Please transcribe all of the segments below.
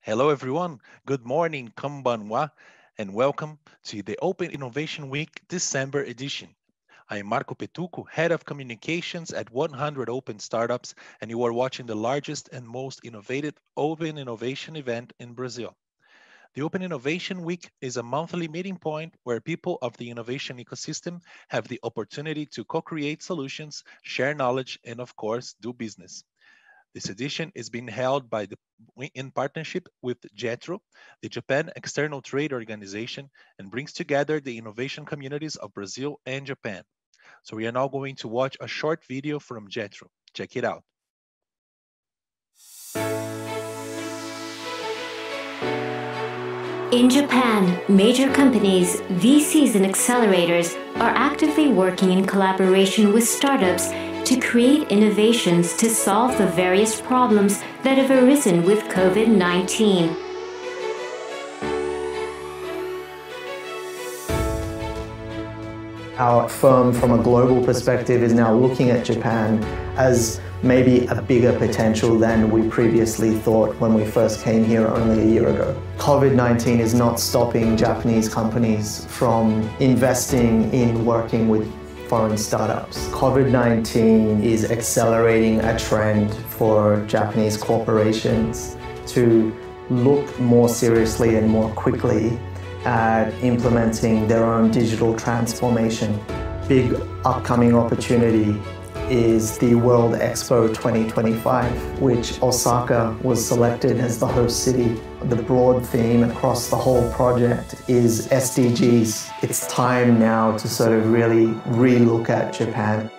Hello, everyone. Good morning, konbanwa, and welcome to the Open Innovation Week December edition. I am Marco Petuco, Head of Communications at 100 Open Startups, and you are watching the largest and most innovative open innovation event in Brazil. The Open Innovation Week is a monthly meeting point where people of the innovation ecosystem have the opportunity to co-create solutions, share knowledge, and of course, do business. This edition is being held in partnership with JETRO, the Japan External Trade Organization, and brings together the innovation communities of Brazil and Japan. So we are now going to watch a short video from JETRO. Check it out. In Japan, major companies, VCs, and accelerators are actively working in collaboration with startups to create innovations to solve the various problems that have arisen with COVID-19. Our firm, from a global perspective, is now looking at Japan as maybe a bigger potential than we previously thought when we first came here only a year ago. COVID-19 is not stopping Japanese companies from investing in working with foreign startups. COVID-19 is accelerating a trend for Japanese corporations to look more seriously and more quickly at implementing their own digital transformation. Big upcoming opportunity is the World Expo 2025, which Osaka was selected as the host city. The broad theme across the whole project is SDGs. It's time now to sort of really relook at Japan.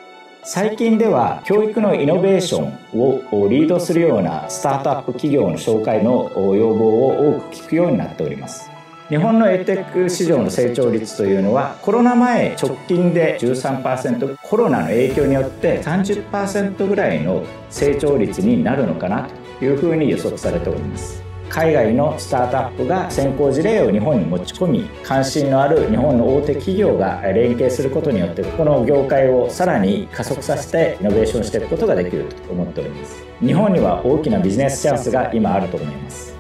最近では教育のイノベーションをリードするようなスタートアップ企業の紹介の要望を多く聞くようになっております。日本のエデテック市場の成長率というのはコロナ前直近で 13%、 コロナの影響によって 30% ぐらいの成長率になるのかなというふうに予測されております。海外のスタートアップが先行事例を日本に持ち込み、関心のある日本の大手企業が連携することによってこの業界をさらに加速させてイノベーションしていくことができると思っております。日本には大きなビジネスチャンスが今あると思います。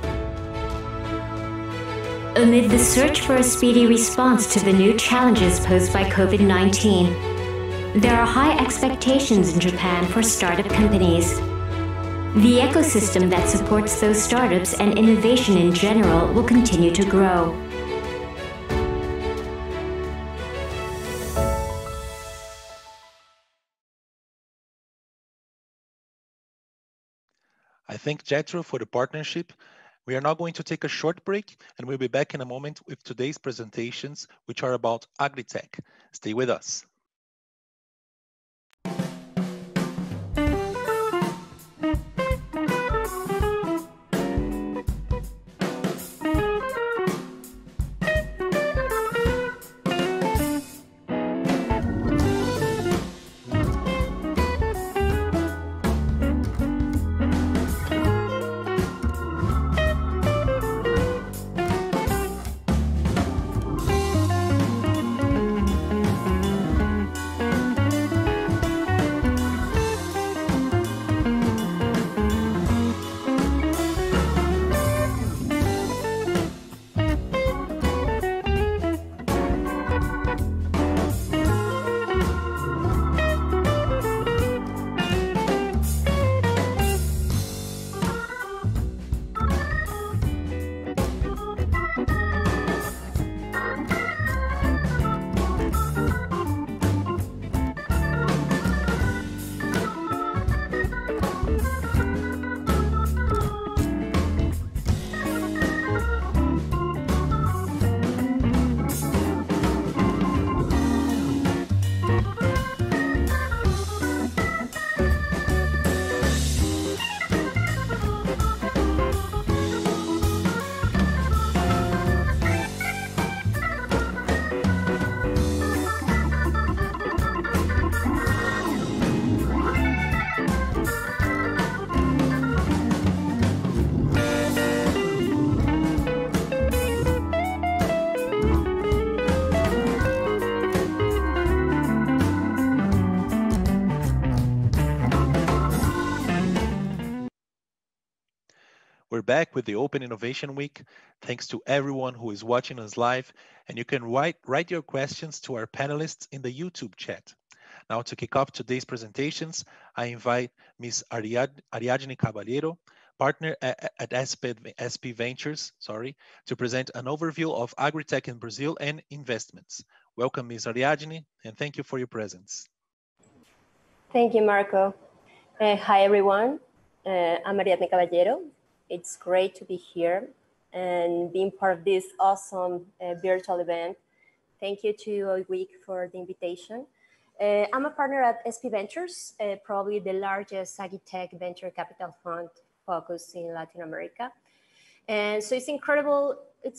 Amid the search for a speedy response to the new challenges posed by COVID-19, there are high expectations in Japan for startup companies. The ecosystem that supports those startups and innovation in general will continue to grow. I thank JETRO for the partnership. We are now going to take a short break, and we'll be back in a moment with today's presentations, which are about agri-tech. Stay with us. We're back with the Open Innovation Week. Thanks to everyone who is watching us live, and you can write your questions to our panelists in the YouTube chat. Now, to kick off today's presentations, I invite Ms. Ariadne Caballero, partner at SP Ventures, to present an overview of agri-tech in Brazil and investments. Welcome, Ms. Ariadne, and thank you for your presence. Thank you, Marco. Hi, everyone. I'm Ariadne Caballero. It's great to be here and being part of this awesome virtual event. Thank you to OIWeek for the invitation. I'm a partner at SP Ventures, probably the largest agri-tech venture capital fund focused in Latin America. And so it's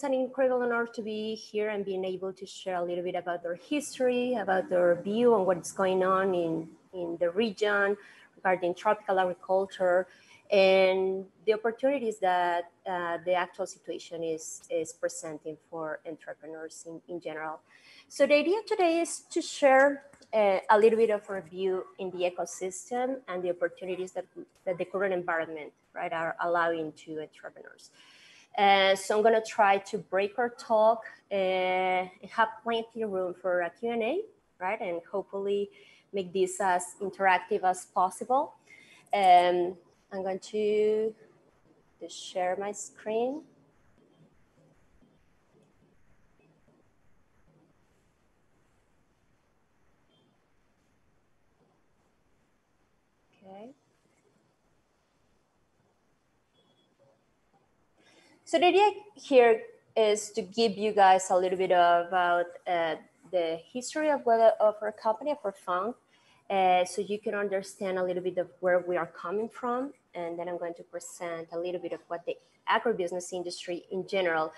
an incredible honor to be here and being able to share a little bit about their history, about their view on what's going on in the region regarding tropical agriculture, and the opportunities that the actual situation is presenting for entrepreneurs in general. So the idea today is to share a little bit of our view in the ecosystem and the opportunities that the current environment, right, are allowing to entrepreneurs. So I'm gonna try to break our talk and have plenty of room for a Q&A, right, and hopefully make this as interactive as possible. I'm going to share my screen. Okay. So the idea here is to give you guys a little bit about the history of our company, of our fund, so you can understand a little bit of where we are coming from. And then I'm going to present a little bit of what the agribusiness industry in general,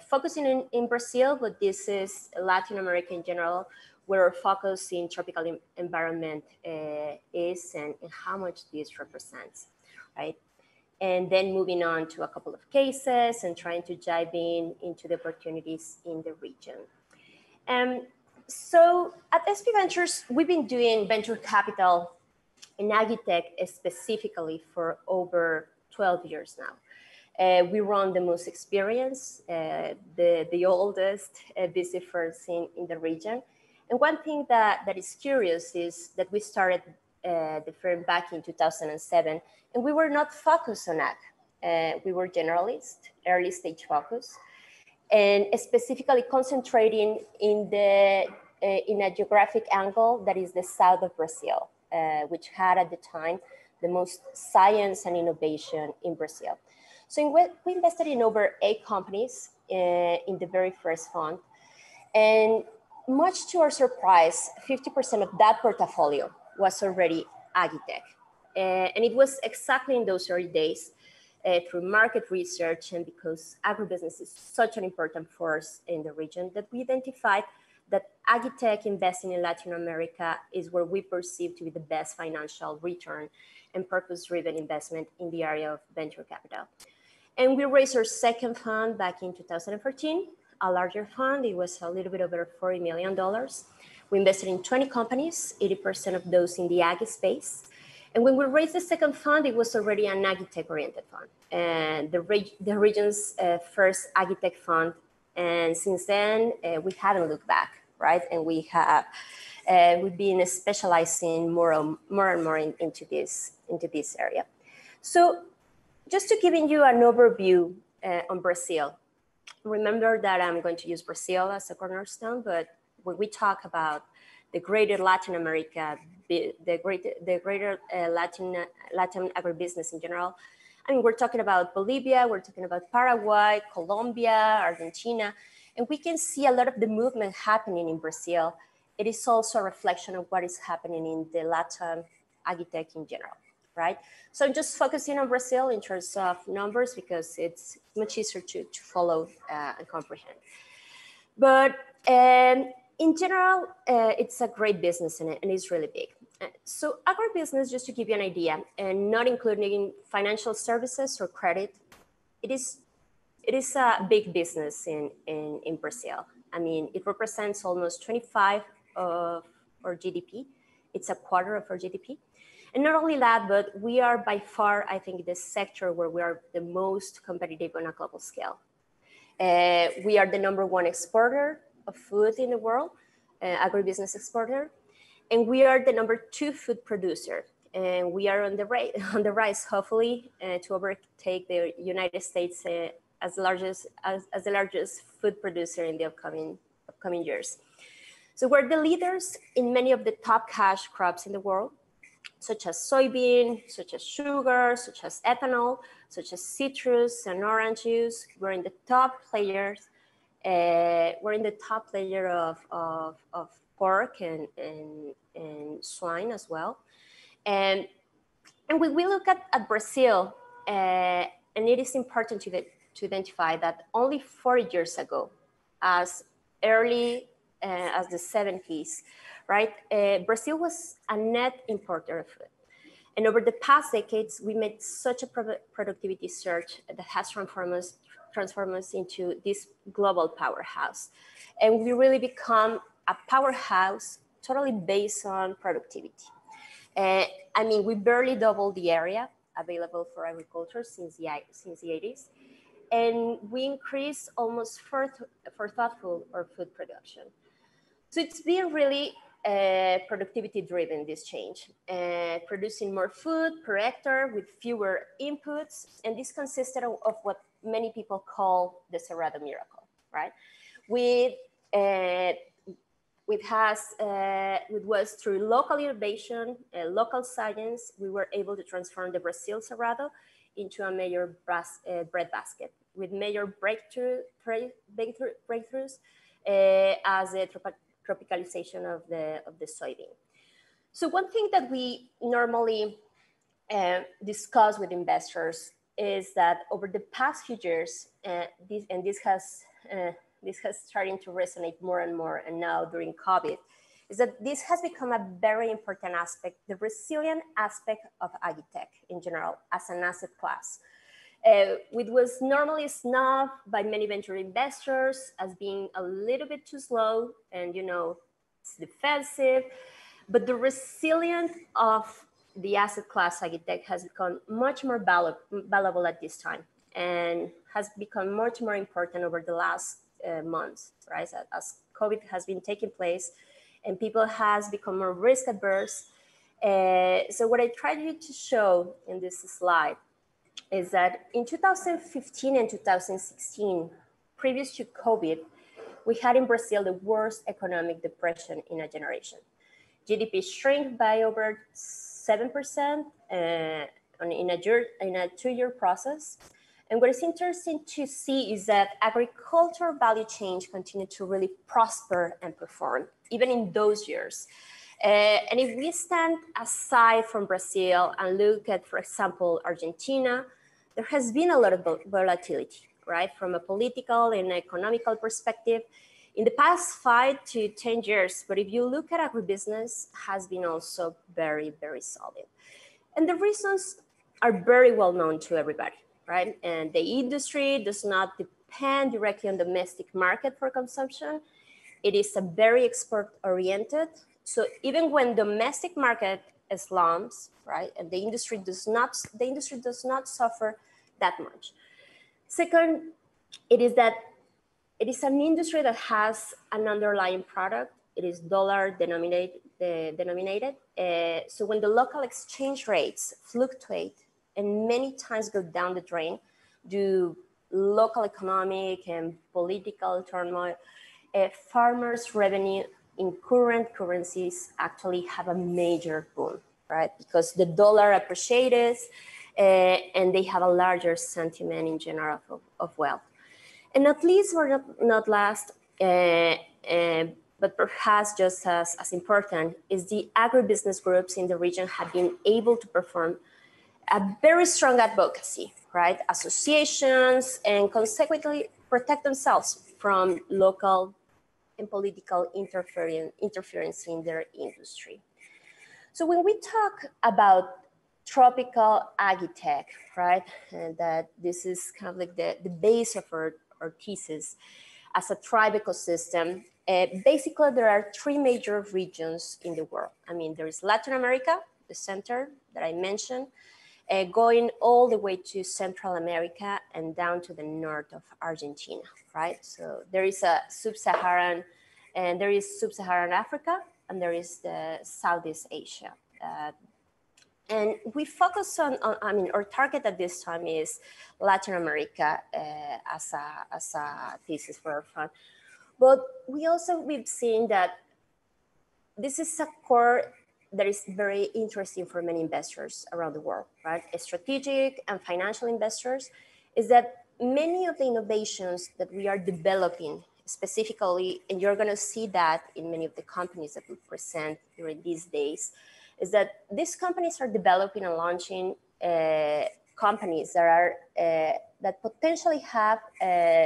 focusing in Brazil, but this is Latin America in general, where our focus in tropical environment is and how much this represents, right? And then moving on to a couple of cases and trying to dive into the opportunities in the region. So at SP Ventures, we've been doing venture capital in agri-tech specifically for over 12 years now. We run the most experienced, the oldest VC firms in the region. And one thing that is curious is that we started the firm back in 2007, and we were not focused on ag. We were generalist, early stage focus, and specifically concentrating in a geographic angle that is the south of Brazil, which had at the time the most science and innovation in Brazil. So we invested in over 8 companies in the very first fund. And much to our surprise, 50% of that portfolio was already agri-tech. And it was exactly in those early days through market research and because agribusiness is such an important force in the region that we identified that agri-tech investing in Latin America is where we perceive to be the best financial return and purpose-driven investment in the area of venture capital. And we raised our second fund back in 2014, a larger fund. It was a little bit over $40 million. We invested in 20 companies, 80% of those in the agri space. And when we raised the second fund, it was already an agri-tech oriented fund and the region's first agri-tech fund. And since then, we haven't looked back, right? And we've been specializing more and more into this area. So just to giving you an overview on Brazil, remember that I'm going to use Brazil as a cornerstone, but when we talk about the greater Latin America, the greater Latin agribusiness in general, I mean, we're talking about Bolivia, we're talking about Paraguay, Colombia, Argentina, and we can see a lot of the movement happening in Brazil. It is also a reflection of what is happening in the Latin agri-tech in general, right? So I'm just focusing on Brazil in terms of numbers because it's much easier to follow and comprehend. But in general, it's a great business and it's really big. So agribusiness, just to give you an idea, and not including financial services or credit, it is a big business in Brazil. I mean, it represents almost 25% of our GDP. It's a quarter of our GDP. And not only that, but we are by far, I think, the sector where we are the most competitive on a global scale. We are the #1 exporter of food in the world, agribusiness exporter, and we are the #2 food producer. And we are on the rise, hopefully, to overtake the United States as the largest food producer in the upcoming years. So we're the leaders in many of the top cash crops in the world, such as soybean, such as sugar, such as ethanol, such as citrus and orange juice. We're in the top players. We're in the top layer of pork and swine as well. And when we look at Brazil, and it is important to identify that only 40 years ago, as early as the 70s, right? Brazil was a net importer of food. And over the past decades, we made such a productivity surge that has transformed us into this global powerhouse. And we really become a powerhouse totally based on productivity. I mean, we barely doubled the area available for agriculture since the 80s. And we increased almost thoughtful or food production. So it's been really productivity driven, this change, producing more food per hectare with fewer inputs. And this consisted of what many people call the Cerrado miracle, right? It was through local innovation, local science, we were able to transform the Brazil Cerrado into a major bread basket with major breakthroughs as a tropicalization of the soybean. So one thing that we normally discuss with investors is that over the past few years, this has starting to resonate more and more, and now during COVID, is that this has become a very important aspect, the resilient aspect of agritech in general as an asset class. It was normally snubbed by many venture investors as being a little bit too slow and, it's defensive, but the resilience of the asset class agritech has become much more valuable at this time and has become much more important over the last months, right? As COVID has been taking place and people has become more risk averse. So what I tried to show in this slide is that in 2015 and 2016, previous to COVID, we had in Brazil the worst economic depression in a generation. GDP shrank by over 7% in a 2-year process. And what is interesting to see is that agricultural value chain continued to really prosper and perform, even in those years. And if we stand aside from Brazil and look at, for example, Argentina, there has been a lot of volatility, right? From a political and economical perspective in the past 5 to 10 years. But if you look at agribusiness, has been also very, very solid. And the reasons are very well known to everybody, right? And the industry does not depend directly on domestic market for consumption. It is a very export oriented. So even when domestic market slumps, right, and the industry does not suffer that much. Second, it is an industry that has an underlying product. It is dollar denominated. So when the local exchange rates fluctuate and many times go down the drain due to local economic and political turmoil, farmers' revenue in current currencies actually have a major boom, right? Because the dollar appreciates and they have a larger sentiment in general of wealth. And at least or not last, but perhaps just as important, is the agribusiness groups in the region have been able to perform a very strong advocacy, right? Associations, and consequently protect themselves from local and political interference in their industry. So when we talk about tropical agritech, right, and that this is kind of like the base of our thesis as a tribe ecosystem, basically there are 3 major regions in the world. I mean, there is Latin America, the center that I mentioned, going all the way to Central America and down to the north of Argentina, right? So there is a sub-Saharan, and there is sub-Saharan Africa, and there is the Southeast Asia. And we focus on, I mean, our target at this time is Latin America as a thesis for our fund. But we've seen that this is a core that is very interesting for many investors around the world, right? Strategic and financial investors, is that many of the innovations that we are developing specifically, and you're gonna see that in many of the companies that we present during these days, is that these companies are developing and launching companies that are that potentially have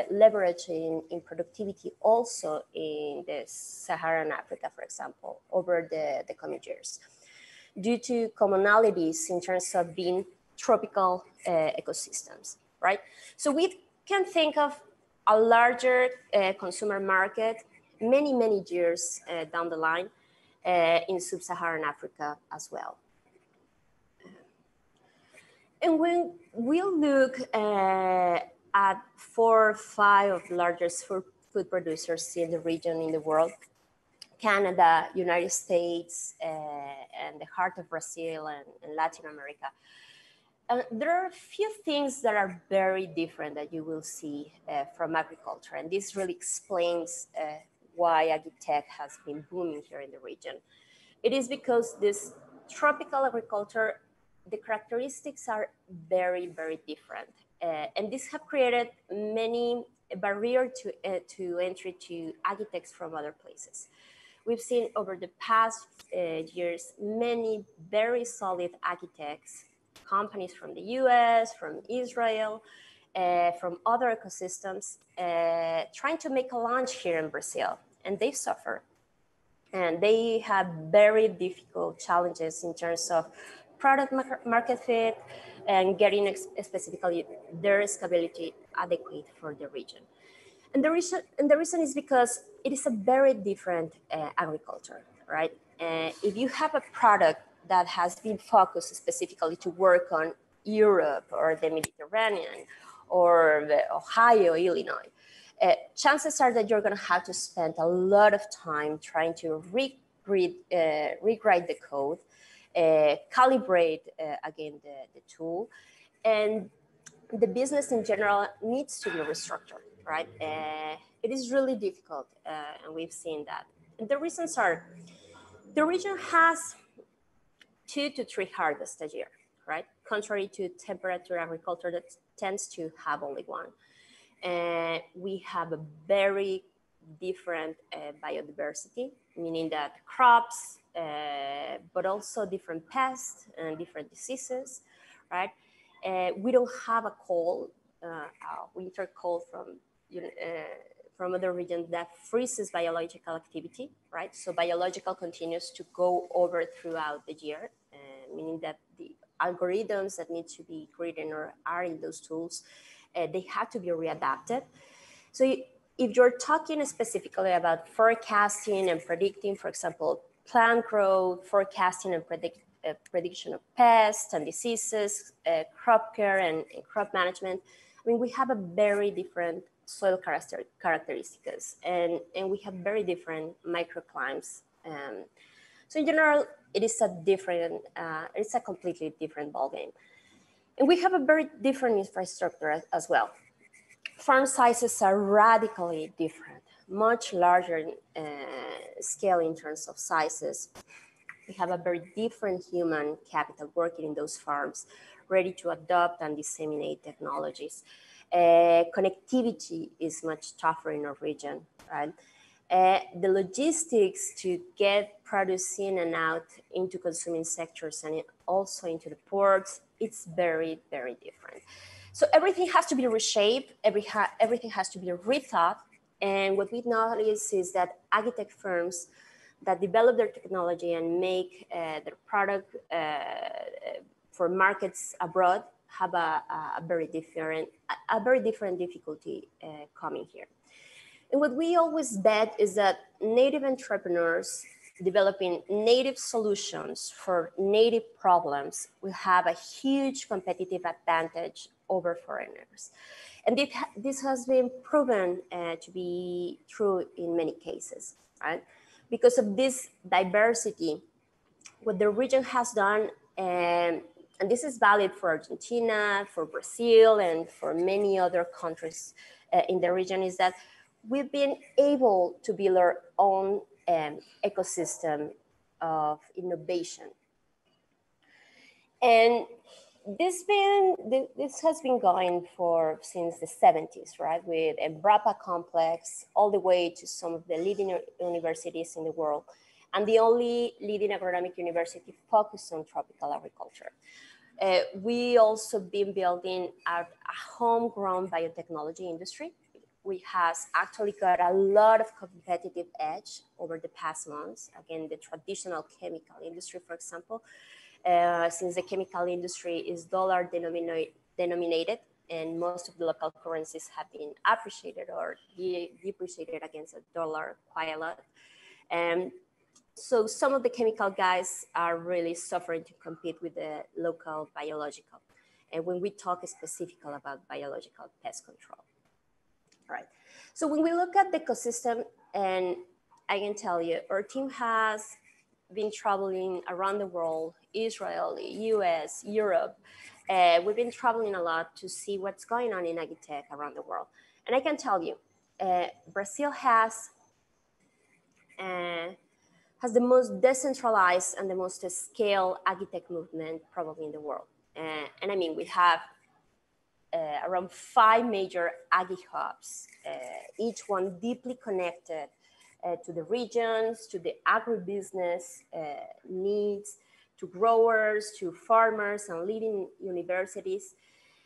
leverage in productivity also in the Saharan Africa, for example, over the coming years, due to commonalities in terms of being tropical ecosystems, right? So we can think of a larger consumer market many, many years down the line in sub-Saharan Africa as well. And when we look at 4 or 5 of the largest food producers in the region, in the world, Canada, United States, and the heart of Brazil and Latin America, there are a few things that are very different that you will see from agriculture. And this really explains why agritech has been booming here in the region. It is because this tropical agriculture, the characteristics are very, very different. And this have created many barriers to entry to agritechs from other places. We've seen over the past years, many very solid agritechs, companies from the US, from Israel, from other ecosystems, trying to make a launch here in Brazil, and they suffer. And they have very difficult challenges in terms of product market fit and getting specifically their scalability adequate for the region. And the reason is because it is a very different agriculture, right? If you have a product that has been focused specifically to work on Europe or the Mediterranean or the Ohio, Illinois, chances are that you're going to have to spend a lot of time trying to rewrite the code, calibrate again the tool, and the business in general needs to be restructured, right? It is really difficult, and we've seen that. And the reasons are, the region has 2 to 3 harvests a year, right? Contrary to temperature agriculture that tends to have only 1. We have a very different biodiversity, meaning that crops, but also different pests and different diseases, right? We don't have a cold, winter cold from other regions that freezes biological activity, right? So biological continues to go over throughout the year, meaning that the algorithms that need to be written or are in those tools, they have to be readapted. So if you're talking specifically about forecasting and predicting, for example, plant growth, forecasting and prediction of pests and diseases, crop care and crop management, I mean, we have a very different soil characteristics and we have very different microclimates. So in general, it is a completely different ballgame. And we have a very different infrastructure as well. Farm sizes are radically different, much larger scale in terms of sizes. We have a very different human capital working in those farms, ready to adopt and disseminate technologies. Connectivity is much tougher in our region, right? The logistics to get produce in and out into consuming sectors and also into the ports, it's very, very different. So everything has to be reshaped, everything has to be rethought. And what we notice is that agritech firms that develop their technology and make their product for markets abroad have a very different difficulty coming here. And what we always bet is that native entrepreneurs developing native solutions for native problems, we have a huge competitive advantage over foreigners. And this has been proven to be true in many cases, right? Because of this diversity, what the region has done, and this is valid for Argentina, for Brazil, and for many other countries in the region, is that we've been able to build our own ecosystem of innovation. And this has been going since the 70s, right? With Embrapa complex, all the way to some of the leading universities in the world, and the only leading agronomic university focused on tropical agriculture. We also been building a homegrown biotechnology industry. We has actually got a lot of competitive edge over the past months. Again, the traditional chemical industry, for example, since the chemical industry is dollar denominated, and most of the local currencies have been appreciated or depreciated against the dollar quite a lot. So some of the chemical guys are really suffering to compete with the local biological. And when we talk specifically about biological pest control. All right. So when we look at the ecosystem, and I can tell you, our team has been traveling around the world, Israel, US, Europe. We've been traveling a lot to see what's going on in agritech around the world. And I can tell you, Brazil has the most decentralized and the most scaled agritech movement probably in the world. And I mean, we have around 5 major agri hubs, each one deeply connected to the regions, to the agribusiness needs, to growers, to farmers and leading universities.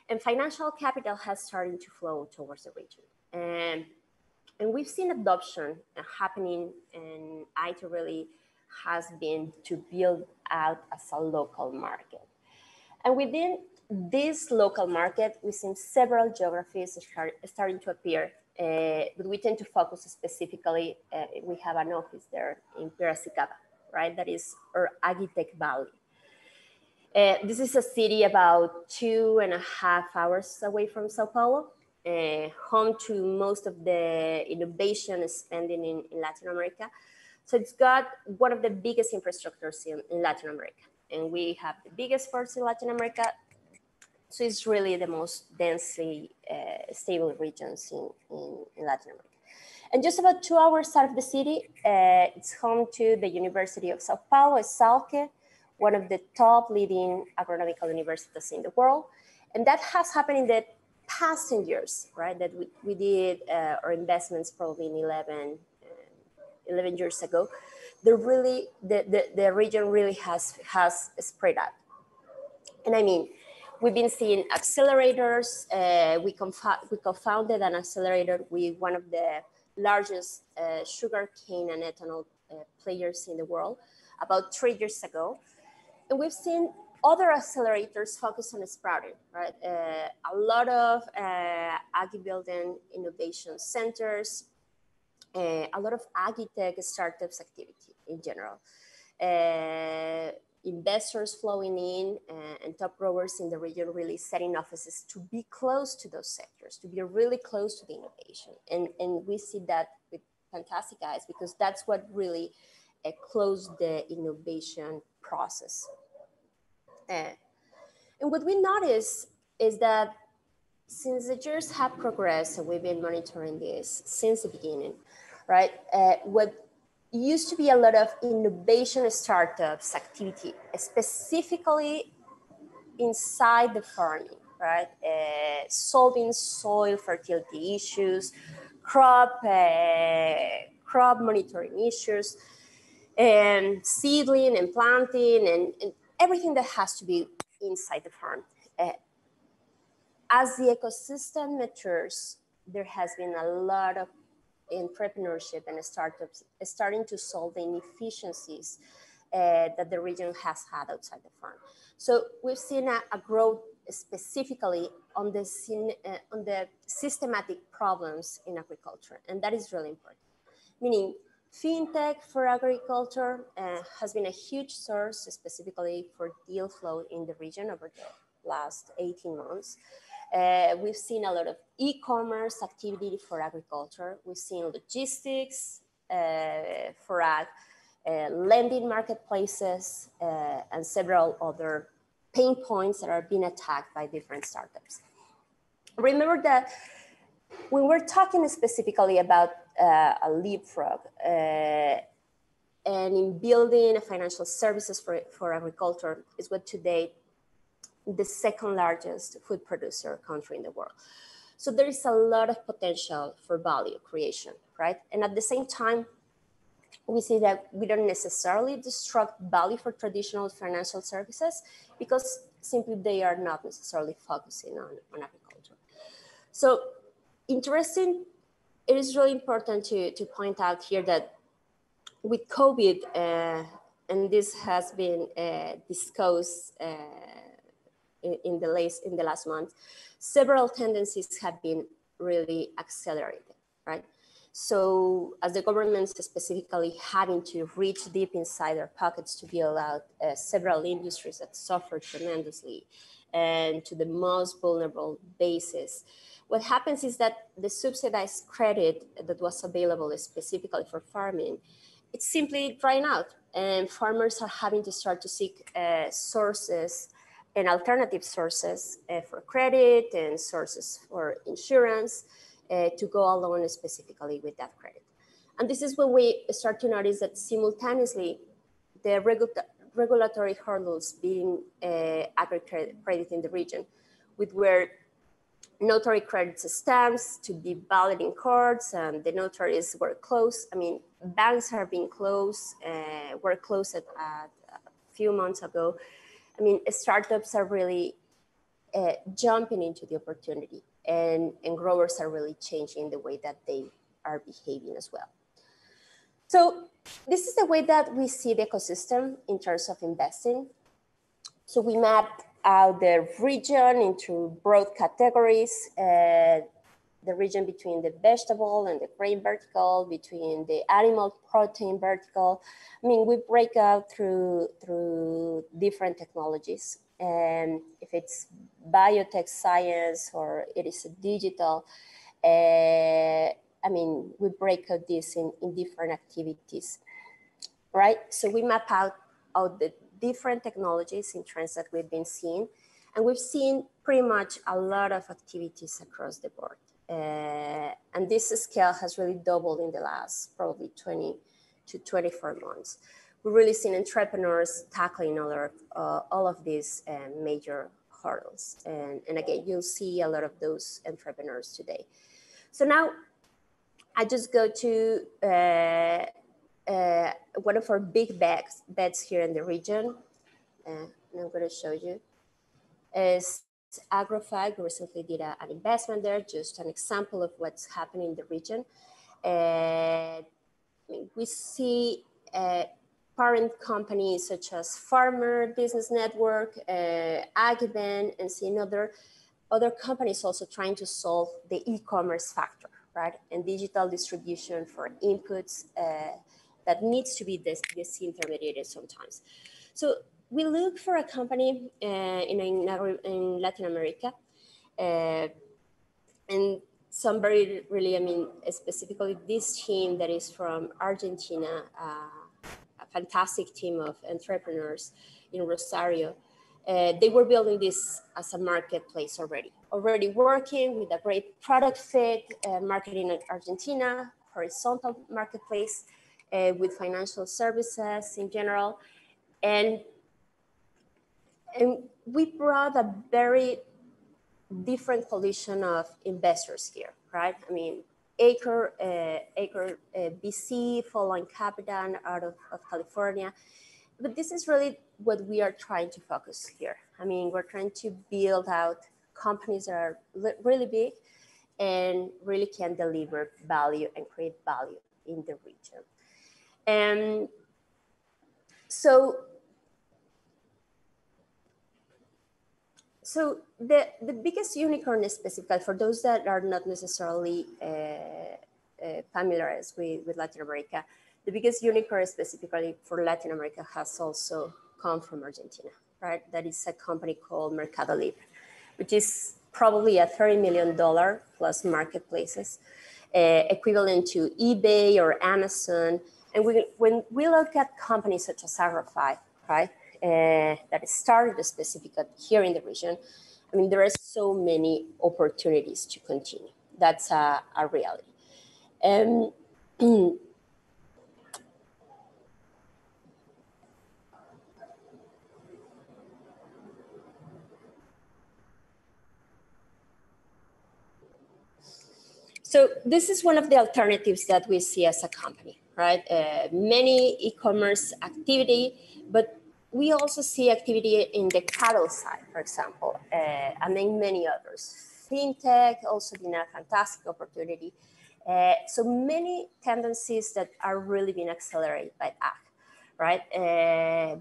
And financial capital has started to flow towards the region. And we've seen adoption happening, and IT really has been to build out as a local market. And within this local market, we've seen several geographies starting to appear, but we tend to focus specifically, we have an office there in Piracicaba, right? That is our Agritech Valley. This is a city about 2.5 hours away from Sao Paulo, home to most of the innovation spending in Latin America. So it's got one of the biggest infrastructures in Latin America. And we have the biggest ports in Latin America. So it's really the most densely stable regions in Latin America. And just about 2 hours out of the city, it's home to the University of Sao Paulo, Salke, one of the top leading agronomical universities in the world. And that has happened in the past 10 years, right? That we did our investments probably in 11 years ago. The region really has spread out. And I mean, we've been seeing accelerators. We co-founded an accelerator with one of the largest sugarcane and ethanol players in the world about 3 years ago. And we've seen other accelerators focus on sprouting, right? A lot of agri-building innovation centers, a lot of agri-tech startups activity in general. Investors flowing in and top growers in the region really setting offices to be close to those sectors, to be really close to the innovation. And we see that with fantastic eyes because that's what really closed the innovation process. And what we notice is that since the years have progressed, and we've been monitoring this since the beginning, right? What used to be a lot of innovation startups activity, specifically inside the farming, right? Solving soil fertility issues, crop monitoring issues, and seedling and planting and everything that has to be inside the farm. As the ecosystem matures, there has been a lot of entrepreneurship and startups starting to solve the inefficiencies that the region has had outside the farm. So we've seen a growth specifically on the systematic problems in agriculture, and that is really important. Meaning, Fintech for agriculture has been a huge source, specifically for deal flow in the region over the last 18 months. We've seen a lot of e-commerce activity for agriculture. We've seen logistics for ag, lending marketplaces, and several other pain points that are being attacked by different startups. Remember that when we're talking specifically about a leapfrog and in building a financial services for agriculture is what today the second largest food producer country in the world. So there is a lot of potential for value creation, right? And at the same time, we see that we don't necessarily destruct value for traditional financial services because simply they are not necessarily focusing on agriculture. So interesting, it is really important to point out here that with COVID, and this has been discussed in the last month, several tendencies have been really accelerated, right? So as the governments specifically having to reach deep inside their pockets to bail out several industries that suffered tremendously and to the most vulnerable bases, what happens is that the subsidized credit that was available specifically for farming, it's simply drying out, and farmers are having to start to seek sources and alternative sources for credit and sources for insurance to go along specifically with that credit. And this is when we start to notice that simultaneously the regulatory hurdles being agri-credit in the region, with where notary credits stamps to be valid in courts, and the notaries were closed. I mean, banks are being closed, were closed a few months ago. I mean, startups are really jumping into the opportunity, and growers are really changing the way that they are behaving as well. So this is the way that we see the ecosystem in terms of investing. So we map out the region into broad categories, the region between the vegetable and the grain vertical, between the animal protein vertical. I mean, we break out through different technologies. And if it's biotech science or it is digital, I mean, we break out this in different activities, right? So we map out the different technologies in trends that we've been seeing. And we've seen pretty much a lot of activities across the board. And this scale has really doubled in the last probably 20 to 24 months. We've really seen entrepreneurs tackling all of these major hurdles. And again, you'll see a lot of those entrepreneurs today. So now I just go to one of our big bets here in the region, and I'm going to show you, is AgroFag. We recently did an investment there, just an example of what's happening in the region. We see parent companies such as Farmer Business Network, Agben, and seeing other companies also trying to solve the e-commerce factor, right? And digital distribution for inputs that needs to be disintermediated sometimes. So we look for a company in Latin America, and somebody really, I mean, specifically this team that is from Argentina, a fantastic team of entrepreneurs in Rosario. They were building this as a marketplace already working with a great product fit, marketing in Argentina, horizontal marketplace with financial services in general. And we brought a very different coalition of investors here, right? I mean, Acre BC, Following Capital out of California. But this is really what we are trying to focus here. I mean, we're trying to build out companies that are really big and really can deliver value and create value in the region. And so the biggest unicorn specifically, for those that are not necessarily familiarized with Latin America, The biggest unicorn specifically for Latin America has also come from Argentina, right? That is a company called Mercado Libre, which is probably a $30 million plus marketplaces, equivalent to eBay or Amazon. And when we look at companies such as Agrify, right, that started specifically here in the region, I mean, there are so many opportunities to continue. That's a reality. So this is one of the alternatives that we see as a company, right? Many e-commerce activity, but we also see activity in the cattle side, for example, among many others. Fintech also been a fantastic opportunity. So many tendencies that are really being accelerated by ag, right?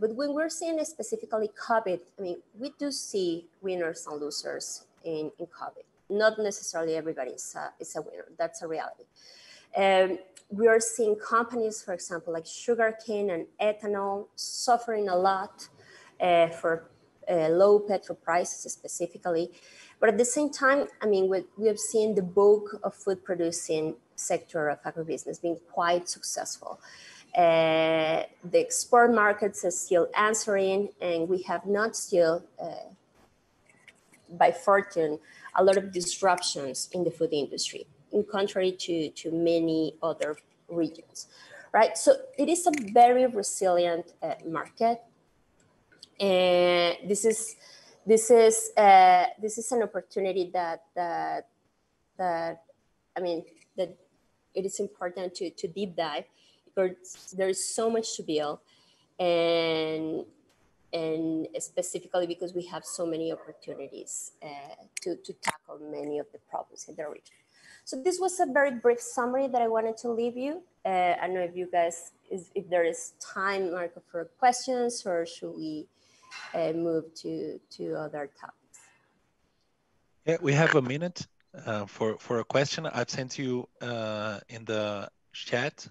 But when we're seeing specifically COVID, I mean, we do see winners and losers in COVID. Not necessarily everybody is a winner. That's a reality. We are seeing companies, for example, like sugarcane and ethanol suffering a lot for low petrol prices specifically. But at the same time, I mean, we have seen the bulk of food producing sector of agribusiness being quite successful. The export markets are still answering, and we have not still, by fortune, a lot of disruptions in the food industry, in contrary to many other regions, right? So it is a very resilient market, and this is an opportunity that I mean that it is important to deep dive, because there is so much to build, and specifically because we have so many opportunities to tackle many of the problems in the region. So this was a very brief summary that I wanted to leave you. I don't know if you guys, if there is time, Marco, for questions, or should we move to other topics? Yeah, we have a minute for a question. I've sent you in the chat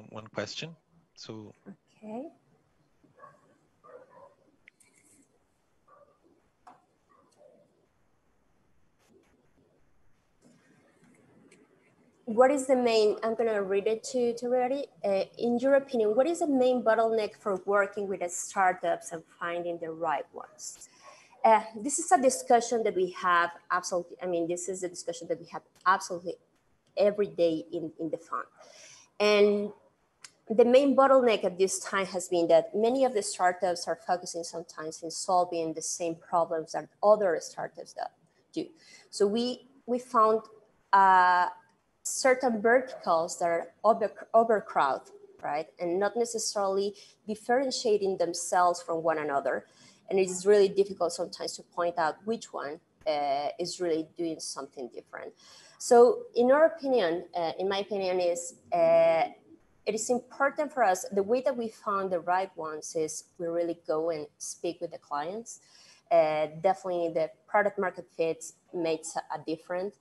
one question. So. Okay. What is the main, I'm going to read it to Rari. In your opinion, what is the main bottleneck for working with the startups and finding the right ones? This is a discussion that we have absolutely, I mean, this is a discussion that we have absolutely every day in the fund. And the main bottleneck at this time has been that many of the startups are focusing sometimes in solving the same problems that other startups do. So we found certain verticals that are overcrowded, right? And not necessarily differentiating themselves from one another. And it is really difficult sometimes to point out which one is really doing something different. So in our opinion, in my opinion, is it is important for us, the way that we found the right ones is we really go and speak with the clients. Definitely the product market fits makes a difference.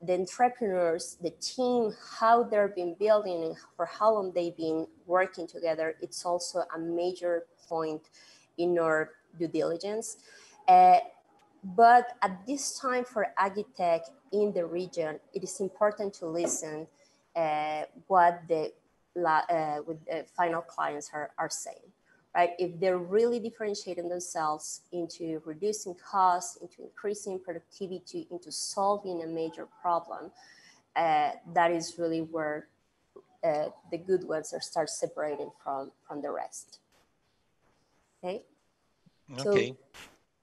The entrepreneurs, the team, how they've been building and for how long they've been working together, it's also a major point in our due diligence. But at this time for Agritech in the region, it is important to listen what the final clients are saying. Right? If they're really differentiating themselves into reducing costs, into increasing productivity, into solving a major problem, that is really where the good ones start separating from the rest. Okay. Okay. So,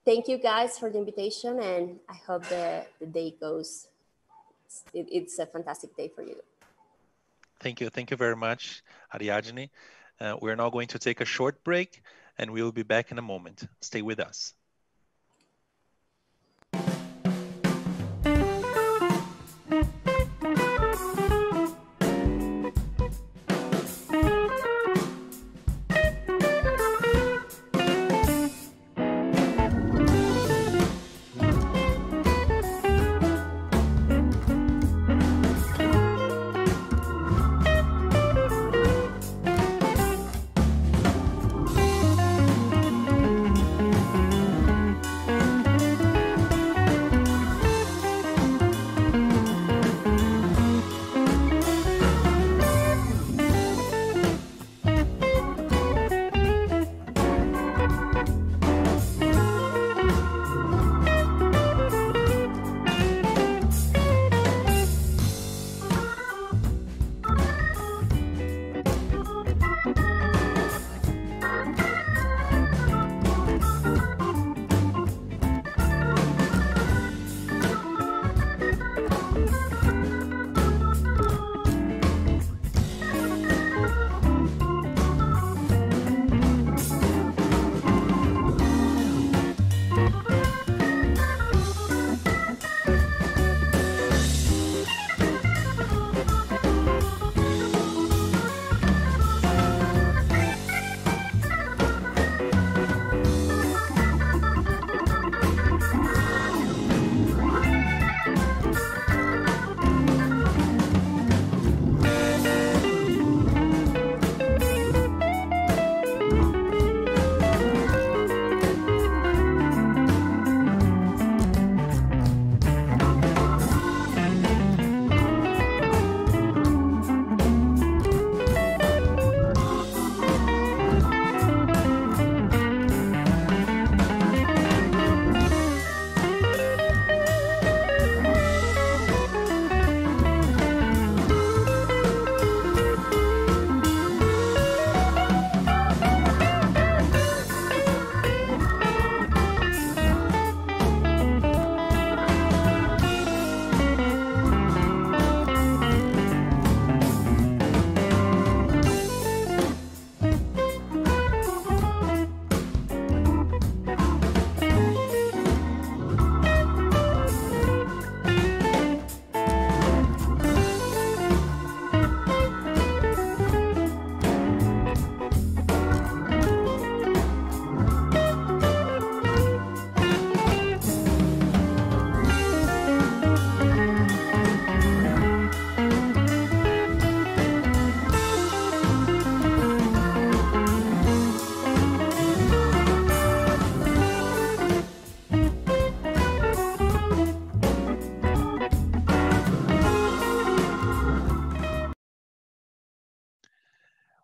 thank you guys for the invitation, and I hope the day goes. It's a fantastic day for you. Thank you. Thank you very much, Ariadne. We're now going to take a short break, and we will be back in a moment. Stay with us.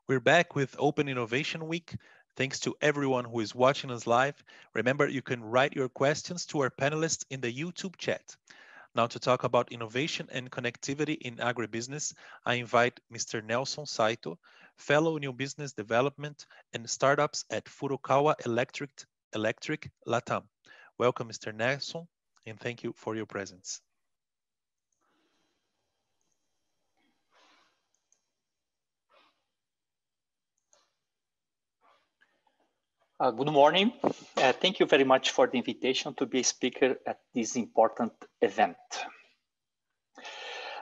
We're back with Open Innovation Week. Thanks to everyone who is watching us live. Remember, you can write your questions to our panelists in the YouTube chat. Now to talk about innovation and connectivity in agribusiness, I invite Mr. Nelson Saito, Fellow New Business Development and Startups at Furukawa Electric Latam. Welcome, Mr. Nelson, and thank you for your presence. Good morning. Thank you very much for the invitation to be a speaker at this important event.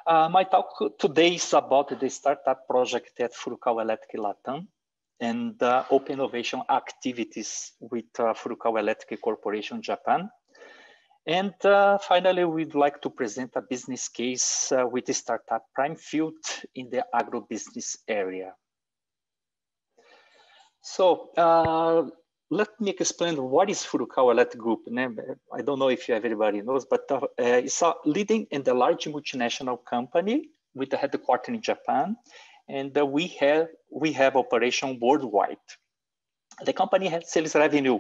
My talk today is about the startup project at Furukawa Electric Latam and open innovation activities with Furukawa Electric Corporation Japan. And finally, we'd like to present a business case with the startup Primefield in the agribusiness area. So let me explain what is Furukawa Electric Group. I don't know if everybody knows, but it's a leading and a large multinational company with a headquarters in Japan, and we have operation worldwide. The company has sales revenue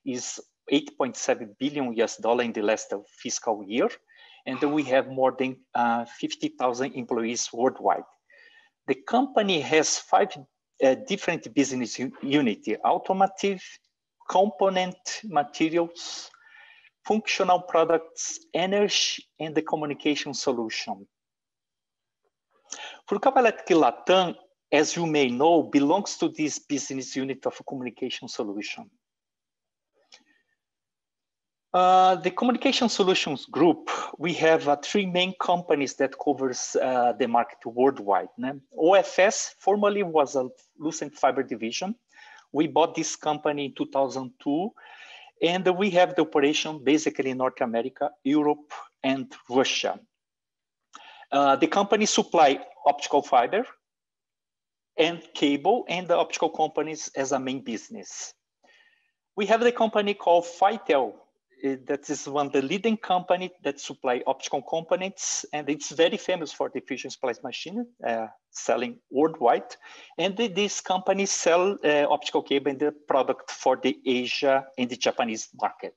is $8.7 billion in the last fiscal year, and we have more than 50,000 employees worldwide. The company has 5 different business units: automotive, component materials, functional products, energy, and the communication solution. Furukawa Electric Latam, as you may know, belongs to this business unit of communication solution. The Communication Solutions Group, we have 3 main companies that covers the market worldwide. OFS formerly was a Lucent Fiber division. We bought this company in 2002, and we have the operation basically in North America, Europe, and Russia. The company supply optical fiber and cable and the optical companies as a main business. We have the company called Fitel. That is one of the leading company that supply optical components, and it's very famous for the fusion splice machine, selling worldwide. And this company sell optical cable and the product for the Asia and the Japanese market.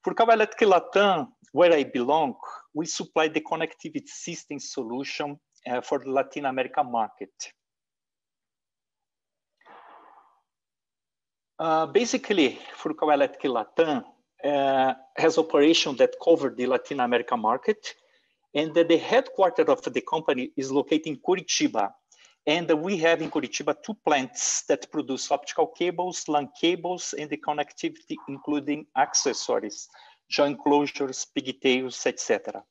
Furukawa Electric Latam, where I belong, we supply the connectivity system solution for the Latin America market. Basically, Furukawa Electric Latam has operation that cover the Latin America market, and the headquarters of the company is located in Curitiba. And we have in Curitiba 2 plants that produce optical cables, LAN cables, and the connectivity, including accessories, joint closures, pigtails, etc.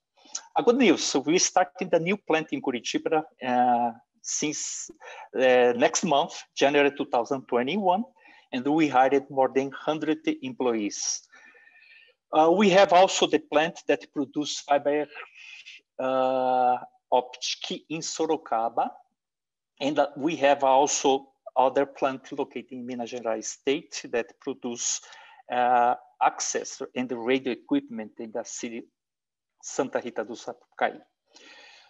A good news, so we started the new plant in Curitiba since next month, January 2021, and we hired more than 100 employees. We have also the plant that produce fiber optic in Sorocaba, and we have also other plant located in Minas Gerais state that produce access and the radio equipment in the city Santa Rita do Sapucaí.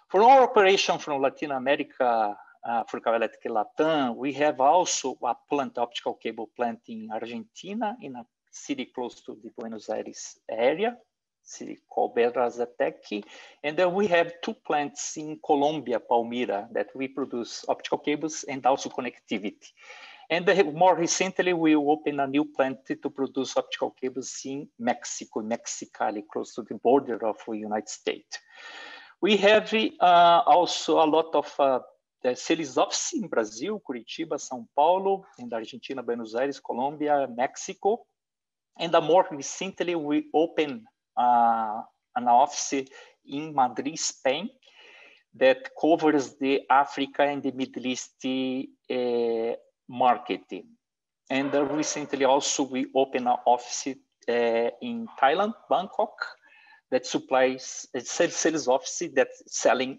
For our operation from Latin America, Furukawa Electric Latam, we have also a plant, optical cable plant in Argentina, in a city close to the Buenos Aires area, city called Brazatec. And then we have 2 plants in Colombia, Palmira, that we produce optical cables and also connectivity. And more recently, we opened a new plant to produce optical cables in Mexico, Mexicali, close to the border of the United States. We have also a lot of the sales office in Brazil, Curitiba, São Paulo, and Argentina, Buenos Aires, Colombia, Mexico. And more recently, we opened an office in Madrid, Spain, that covers the Africa and the Middle East market. And recently also, we opened an office in Thailand, Bangkok, that supplies a sales office that's selling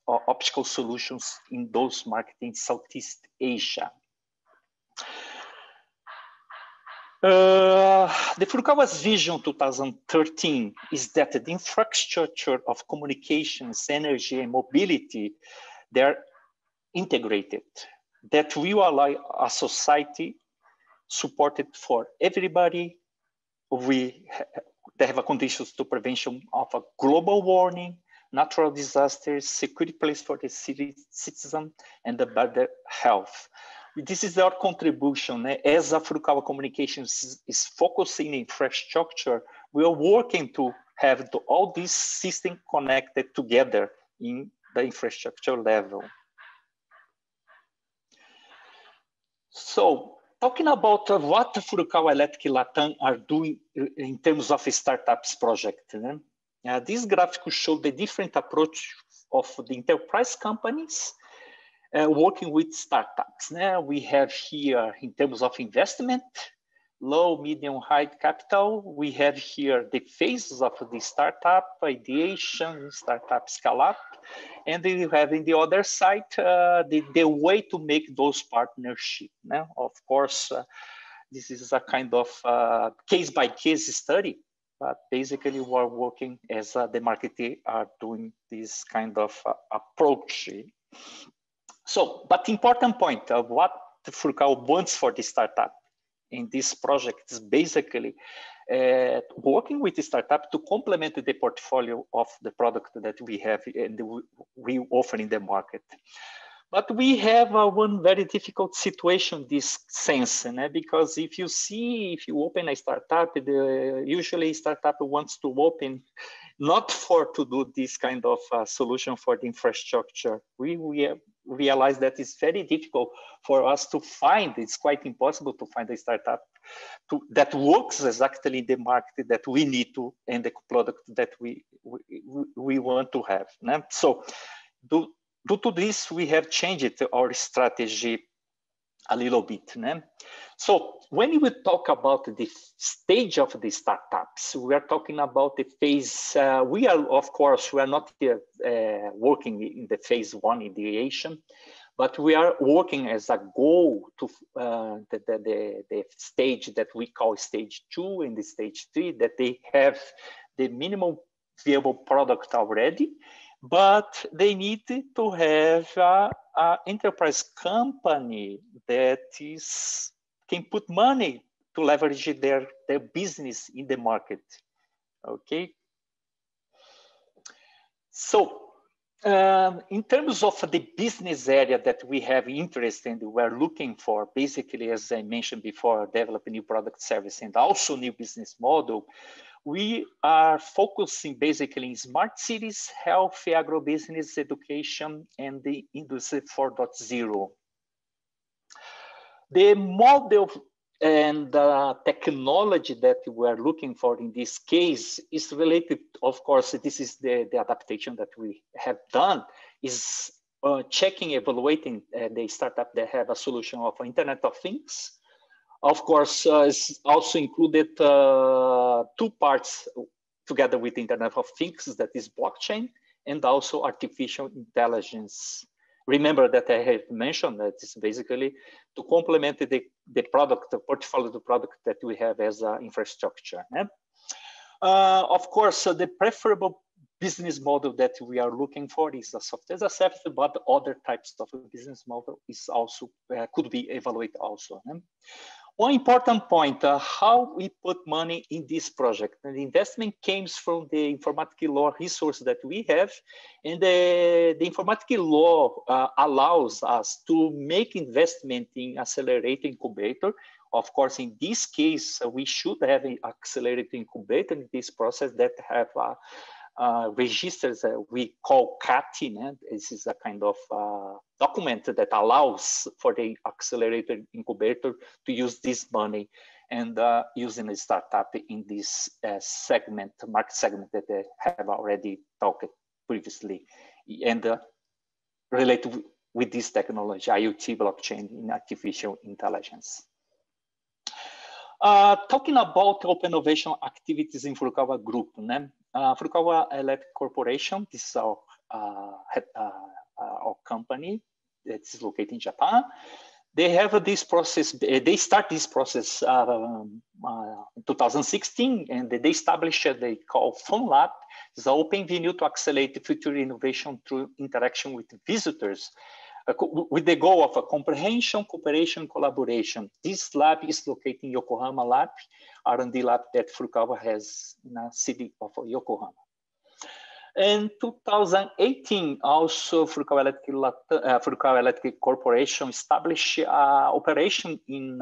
optical solutions in those markets in Southeast Asia. The Furukawa's vision 2013 is that the infrastructure of communications, energy, and mobility, they're integrated that will allow a society supported for everybody. They have a conditions to prevention of a global warming, natural disasters, security place for the citizen, and the better health. This is our contribution. As Furukawa Communications is focusing in infrastructure, we are working to have all these systems connected together in the infrastructure level. So, talking about what Furukawa Electric Latam are doing in terms of a startups project. This graphic will show the different approach of the enterprise companies working with startups. We have here in terms of investment, low, medium, high capital. We have here the phases of the startup, ideation, startup scale up. And then you have in the other side, the way to make those partnerships. Of course, this is a kind of case-by-case study, but basically we're working as the marketing are doing this kind of approach. So, but important point of what Furukawa wants for the startup in this project is basically working with the startup to complement the portfolio of the product that we have and we offer in the market. But we have one very difficult situation in this sense, because if you open a startup, usually startup wants to open not to do this kind of solution for the infrastructure. We realize that it's very difficult for us to find, it's quite impossible to find a startup that works exactly in the market that we need to and the product that we want to have. So due to this, we have changed our strategy a little bit. So when we talk about the stage of the startups, we are talking about the phase, we are not here working in the phase 1 ideation, but we are working as a goal to the stage that we call stage 2 and the stage 3, that they have the minimum viable product already, but they need to have an enterprise company that can put money to leverage their business in the market. Okay. So in terms of the business area that we have interest in, we're looking for, basically, as I mentioned before, develop a new product service and also new business model. We are focusing basically in smart cities, health, agribusiness, education, and the industry 4.0. The model and technology that we are looking for in this case is related, of course, this is the adaptation that we have done, is checking, evaluating the startup that have a solution of Internet of Things. Of course, it's also included 2 parts together with Internet of Things, that is blockchain and also artificial intelligence. Remember that I have mentioned that it's basically to complement the product, the portfolio of the product that we have as an infrastructure. Of course, the preferable business model that we are looking for is a software as a service, but other types of business model is also could be evaluated also. One important point, how we put money in this project. And the investment comes from the informatic law resource that we have. And the informatic law allows us to make investment in accelerator incubator. Of course, in this case, we should have an accelerator incubator in this process that have registers we call CATI. This is a kind of document that allows for the accelerator incubator to use this money and using a startup in this segment, market segment that they have already talked previously, and related with this technology, IoT, blockchain, and artificial intelligence. Talking about open innovation activities in Furukawa Group, Furukawa Electric Corporation, this is our company that's located in Japan. They have this process, they start this process in 2016, and they established they call FunLab. It's an open venue to accelerate future innovation through interaction with visitors. with the goal of a comprehension, cooperation, collaboration. This lab is located in Yokohama Lab, R&D lab that Furukawa has in the city of Yokohama. In 2018, also Furukawa Electric Corporation established operation in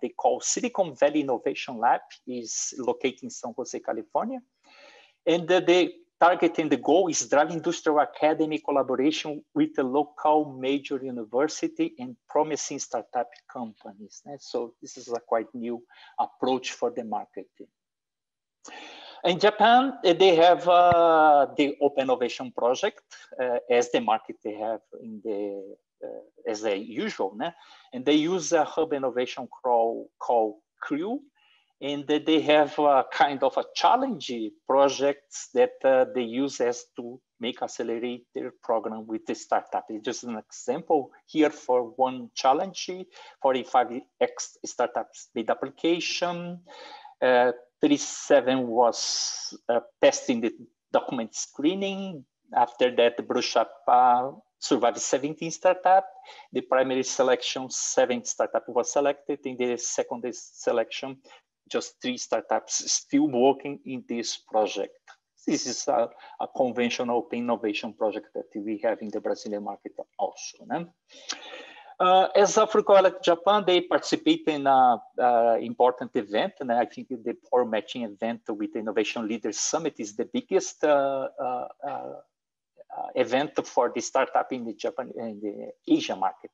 they call Silicon Valley Innovation Lab, is located in San Jose, California. And the target and the goal is drive industrial academy collaboration with the local major university and promising startup companies. So this is a quite new approach for the marketing. In Japan, they have the Open Innovation Project as the market they have in the as a usual, and they use a hub innovation called CREW, and they have a kind of a challenge projects that they use as to make accelerator program with the startup. It's just an example here for one challenge, 45 startups made application. 37 was testing the document screening. After that, the brush up survived 17 startups. The primary selection, 7 startups was selected. In the secondary selection, just 3 startups still working in this project. This is a conventional open innovation project that we have in the Brazilian market also. As Furukawa Electric Japan, they participate in an important event, and I think the power matching event with the Innovation Leaders Summit is the biggest event for the startup in the Asia market.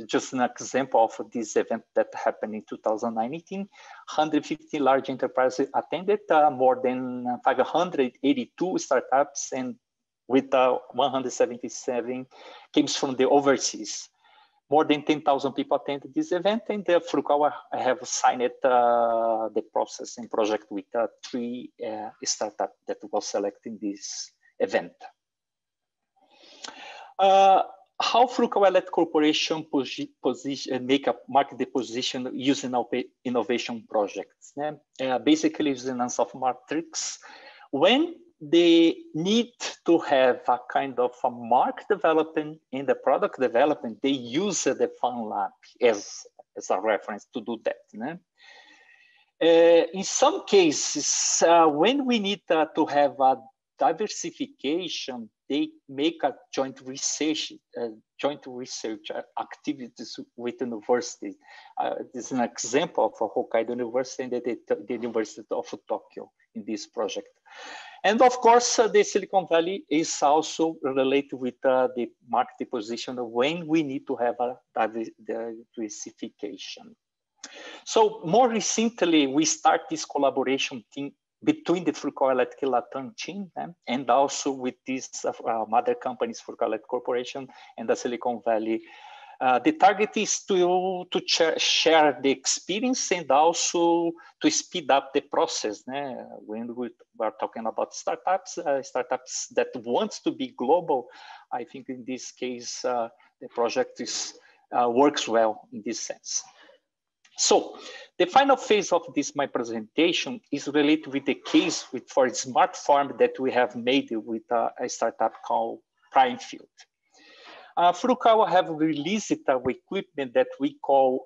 Just an example of this event that happened in 2019, 150 large enterprises attended, more than 582 startups, and with 177 came from the overseas. More than 10,000 people attended this event, and Furukawa have signed the process and project with 3 startups that was selected in this event. How Furukawa Electric Corporation make a market position using open innovation projects? Basically using a soft matrix. When they need to have a kind of a market development in the product development, they use the FunLab as a reference to do that. In some cases, when we need to have a diversification, they make a joint research activities with university. This is an example of Hokkaido University and the University of Tokyo in this project. And of course, the Silicon Valley is also related with the market position when we need to have a diversification. So more recently, we start this collaboration team between the Furukawa Electric Latam team and also with these mother companies, Furukawa Electric Corporation and the Silicon Valley. The target is to share the experience and also to speed up the process. When we are talking about startups, startups that want to be global, I think in this case, the project works well in this sense. So the final phase of my presentation is related with the case for a smart farm that we have made with a startup called Primefield. Furukawa have released equipment that we call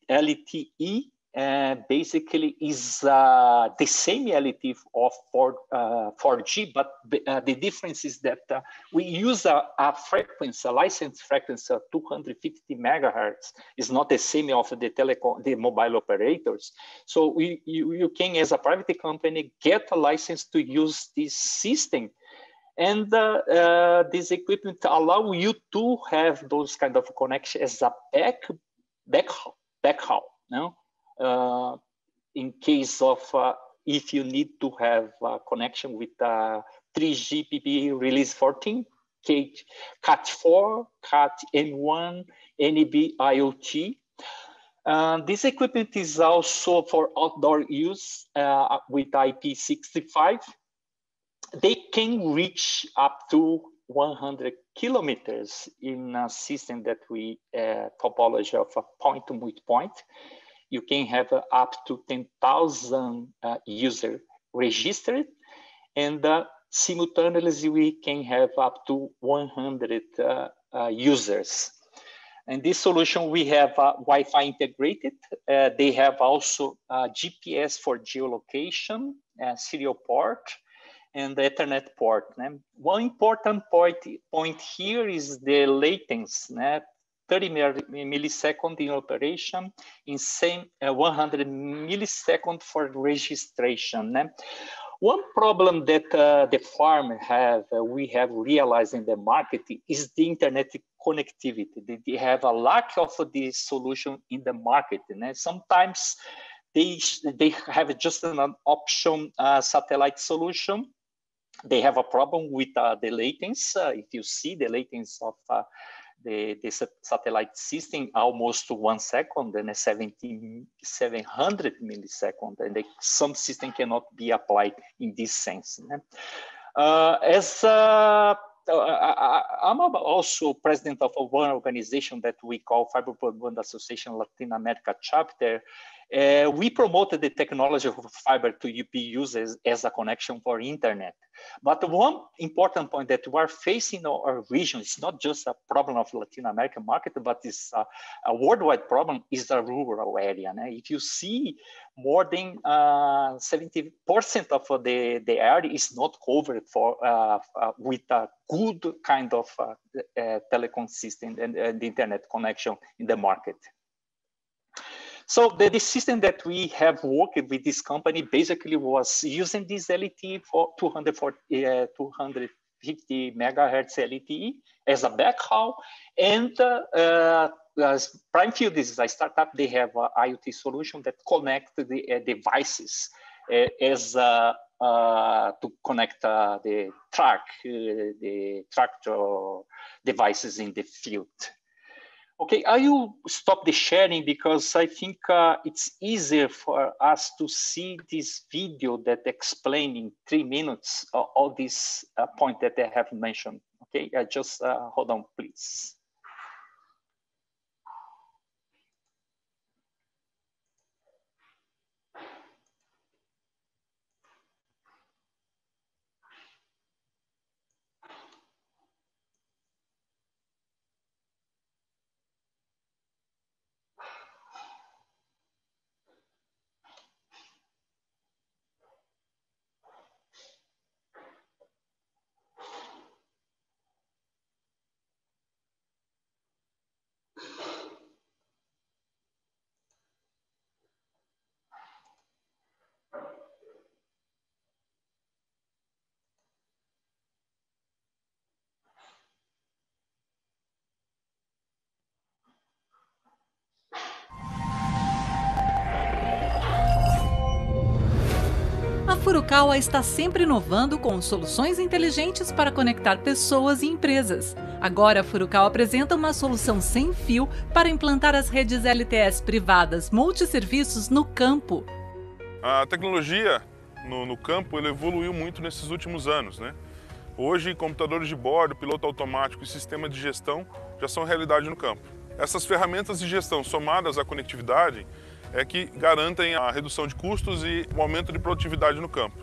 LTE. Basically is the same LTE of 4G, but the difference is that we use a frequency, a license frequency of 250 megahertz. It's not the same of the mobile operators. So you can, as a private company, get a license to use this system. And this equipment allow you to have those kind of connection as a backhaul. In case of if you need to have a connection with 3GPP release 14, Cat4, Cat-M1, NB IoT. This equipment is also for outdoor use with IP65. They can reach up to 100 kilometers in a system that we topology of a point to point. You can have up to 10,000 users registered, and simultaneously we can have up to 100 users. In this solution, we have Wi-Fi integrated. They have also GPS for geolocation, serial port, and the Ethernet port. One important point here is the latency, 30 milliseconds in operation, in 100 milliseconds for registration. One problem that the farm we have realized in the market is the internet connectivity. They have a lack of this solution in the market. Sometimes they have just an option satellite solution. They have a problem with the latency. If you see the latency of the satellite system, almost 1 second and 700 milliseconds, and some system cannot be applied in this sense. I'm also president of one organization that we call Fiber Broadband Association Latin America chapter. We promoted the technology of fiber to be used as a connection for internet. But one important point that we are facing in our region is not just a problem of Latin American market, but it's a worldwide problem, is the rural area. If you see, more than 70% of the area is not covered with a good kind of telecom system and the internet connection in the market. So the system that we have worked with this company basically was using this LTE for 250 megahertz LTE as a backhaul. And Primefield is a startup. They have an IoT solution that connects the devices to connect the tractor devices in the field. Okay, I will stop the sharing because I think it's easier for us to see this video that explains in 3 minutes all these points that I have mentioned. Okay, just hold on, please. A Furukawa está sempre inovando com soluções inteligentes para conectar pessoas e empresas. Agora, a Furukawa apresenta uma solução sem fio para implantar as redes LTS privadas multisserviços no campo. A tecnologia no campo evoluiu muito nesses últimos anos, Hoje, computadores de bordo, piloto automático e sistema de gestão já são realidade no campo. Essas ferramentas de gestão somadas à conectividade é que garantem a redução de custos e o aumento de produtividade no campo.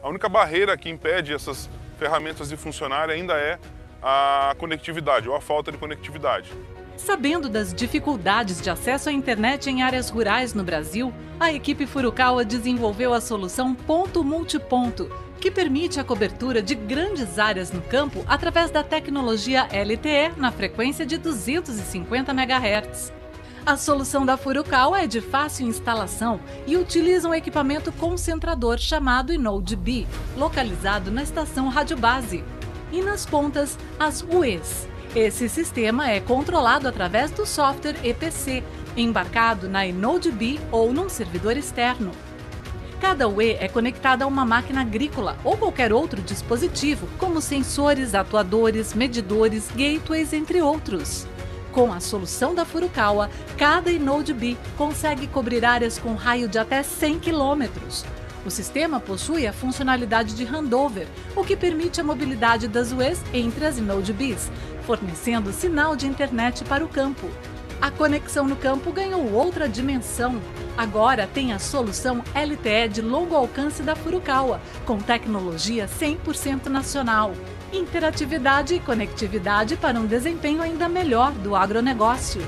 A única barreira que impede essas ferramentas de funcionar ainda é a conectividade ou a falta de conectividade. Sabendo das dificuldades de acesso à internet em áreas rurais no Brasil, a equipe Furukawa desenvolveu a solução Ponto Multiponto, que permite a cobertura de grandes áreas no campo através da tecnologia LTE na frequência de 250 MHz. A solução da Furukawa é de fácil instalação e utiliza um equipamento concentrador chamado InnodeB, localizado na estação rádio base. E nas pontas, as UEs. Esse sistema é controlado através do software EPC, embarcado na InnodeB ou num servidor externo. Cada UE é conectada a uma máquina agrícola ou qualquer outro dispositivo, como sensores, atuadores, medidores, gateways, entre outros. Com a solução da Furukawa, cada InnodeB consegue cobrir áreas com raio de até 100 km. O sistema possui a funcionalidade de handover, o que permite a mobilidade das UEs entre as InnodeBs, fornecendo sinal de internet para o campo. A conexão no campo ganhou outra dimensão. Agora tem a solução LTE de longo alcance da Furukawa, com tecnologia 100% nacional. Interatividade e conectividade para um desempenho ainda melhor do agronegócio.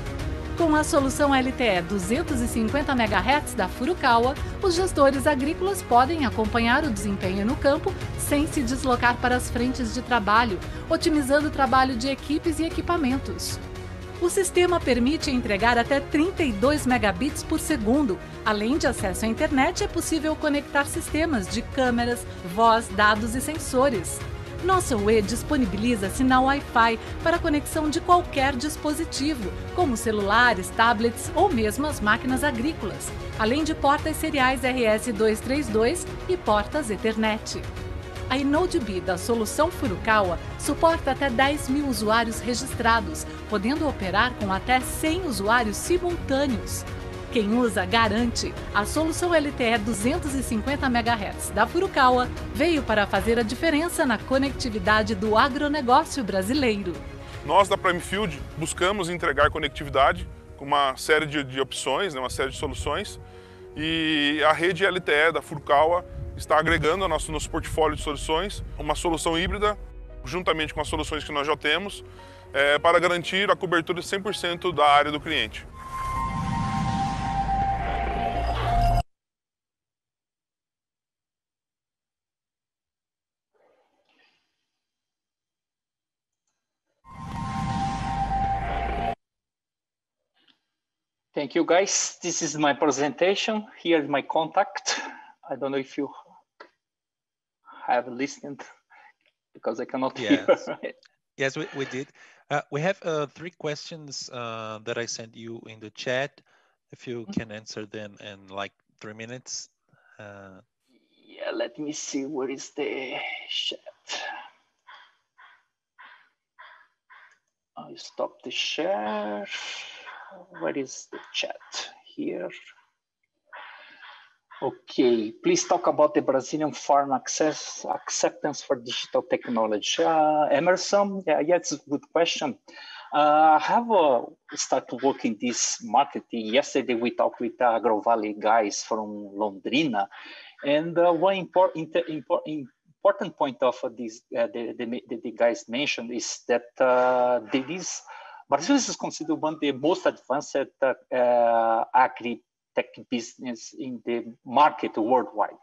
Com a solução LTE 250 MHz da Furukawa, os gestores agrícolas podem acompanhar o desempenho no campo sem se deslocar para as frentes de trabalho, otimizando o trabalho de equipes e equipamentos. O sistema permite entregar até 32 megabits por segundo. Além de acesso à internet, é possível conectar sistemas de câmeras, voz, dados e sensores. Nossa UE disponibiliza sinal Wi-Fi para conexão de qualquer dispositivo, como celulares, tablets ou mesmo as máquinas agrícolas, além de portas seriais RS-232 e portas Ethernet. A InnodeB da solução Furukawa suporta até 10 mil usuários registrados, podendo operar com até 100 usuários simultâneos. Quem usa garante. A solução LTE 250 MHz da Furukawa veio para fazer a diferença na conectividade do agronegócio brasileiro. Nós da Primefield buscamos entregar conectividade com uma série de opções, uma série de soluções, e a rede LTE da Furukawa está agregando ao nosso portfólio de soluções uma solução híbrida, juntamente com as soluções que nós já temos, para garantir a cobertura de 100% da área do cliente. Thank you, guys. This is my presentation. Here is my contact. I don't know if you have listened because I cannot hear. Yes, we did. We have 3 questions that I sent you in the chat. If you can answer them in like 3 minutes. Yeah, let me see. Where is the chat? I stop the share. Where is the chat? Here. Okay, please talk about the Brazilian farm acceptance for digital technology. Emerson, yeah, it's a good question. I have started working this marketing. Yesterday, we talked with AgroValley guys from Londrina, and one important point of this the guys mentioned is that Brazil is considered one of the most advanced agri-tech business in the market worldwide.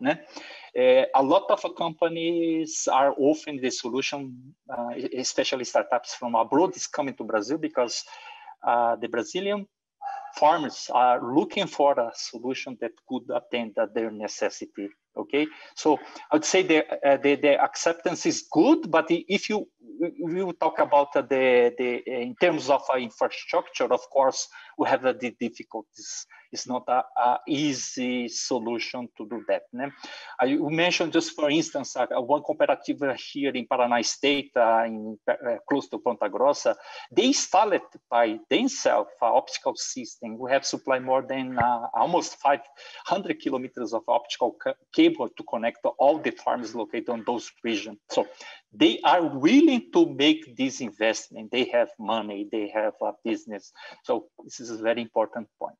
A lot of companies are offering the solution, especially startups from abroad is coming to Brazil because the Brazilian farmers are looking for a solution that could attend their necessity. Okay, so I would say the acceptance is good, but if you talk about in terms of infrastructure, of course, we have the difficulties. It's not an easy solution to do that. You mentioned just for instance, one cooperative here in Paraná State, close to Ponta Grossa, they installed by themselves an optical system. We have supplied more than almost 500 kilometers of optical cable to connect all the farms located on those regions. So they are willing to make this investment. They have money, they have a business. So this is a very important point.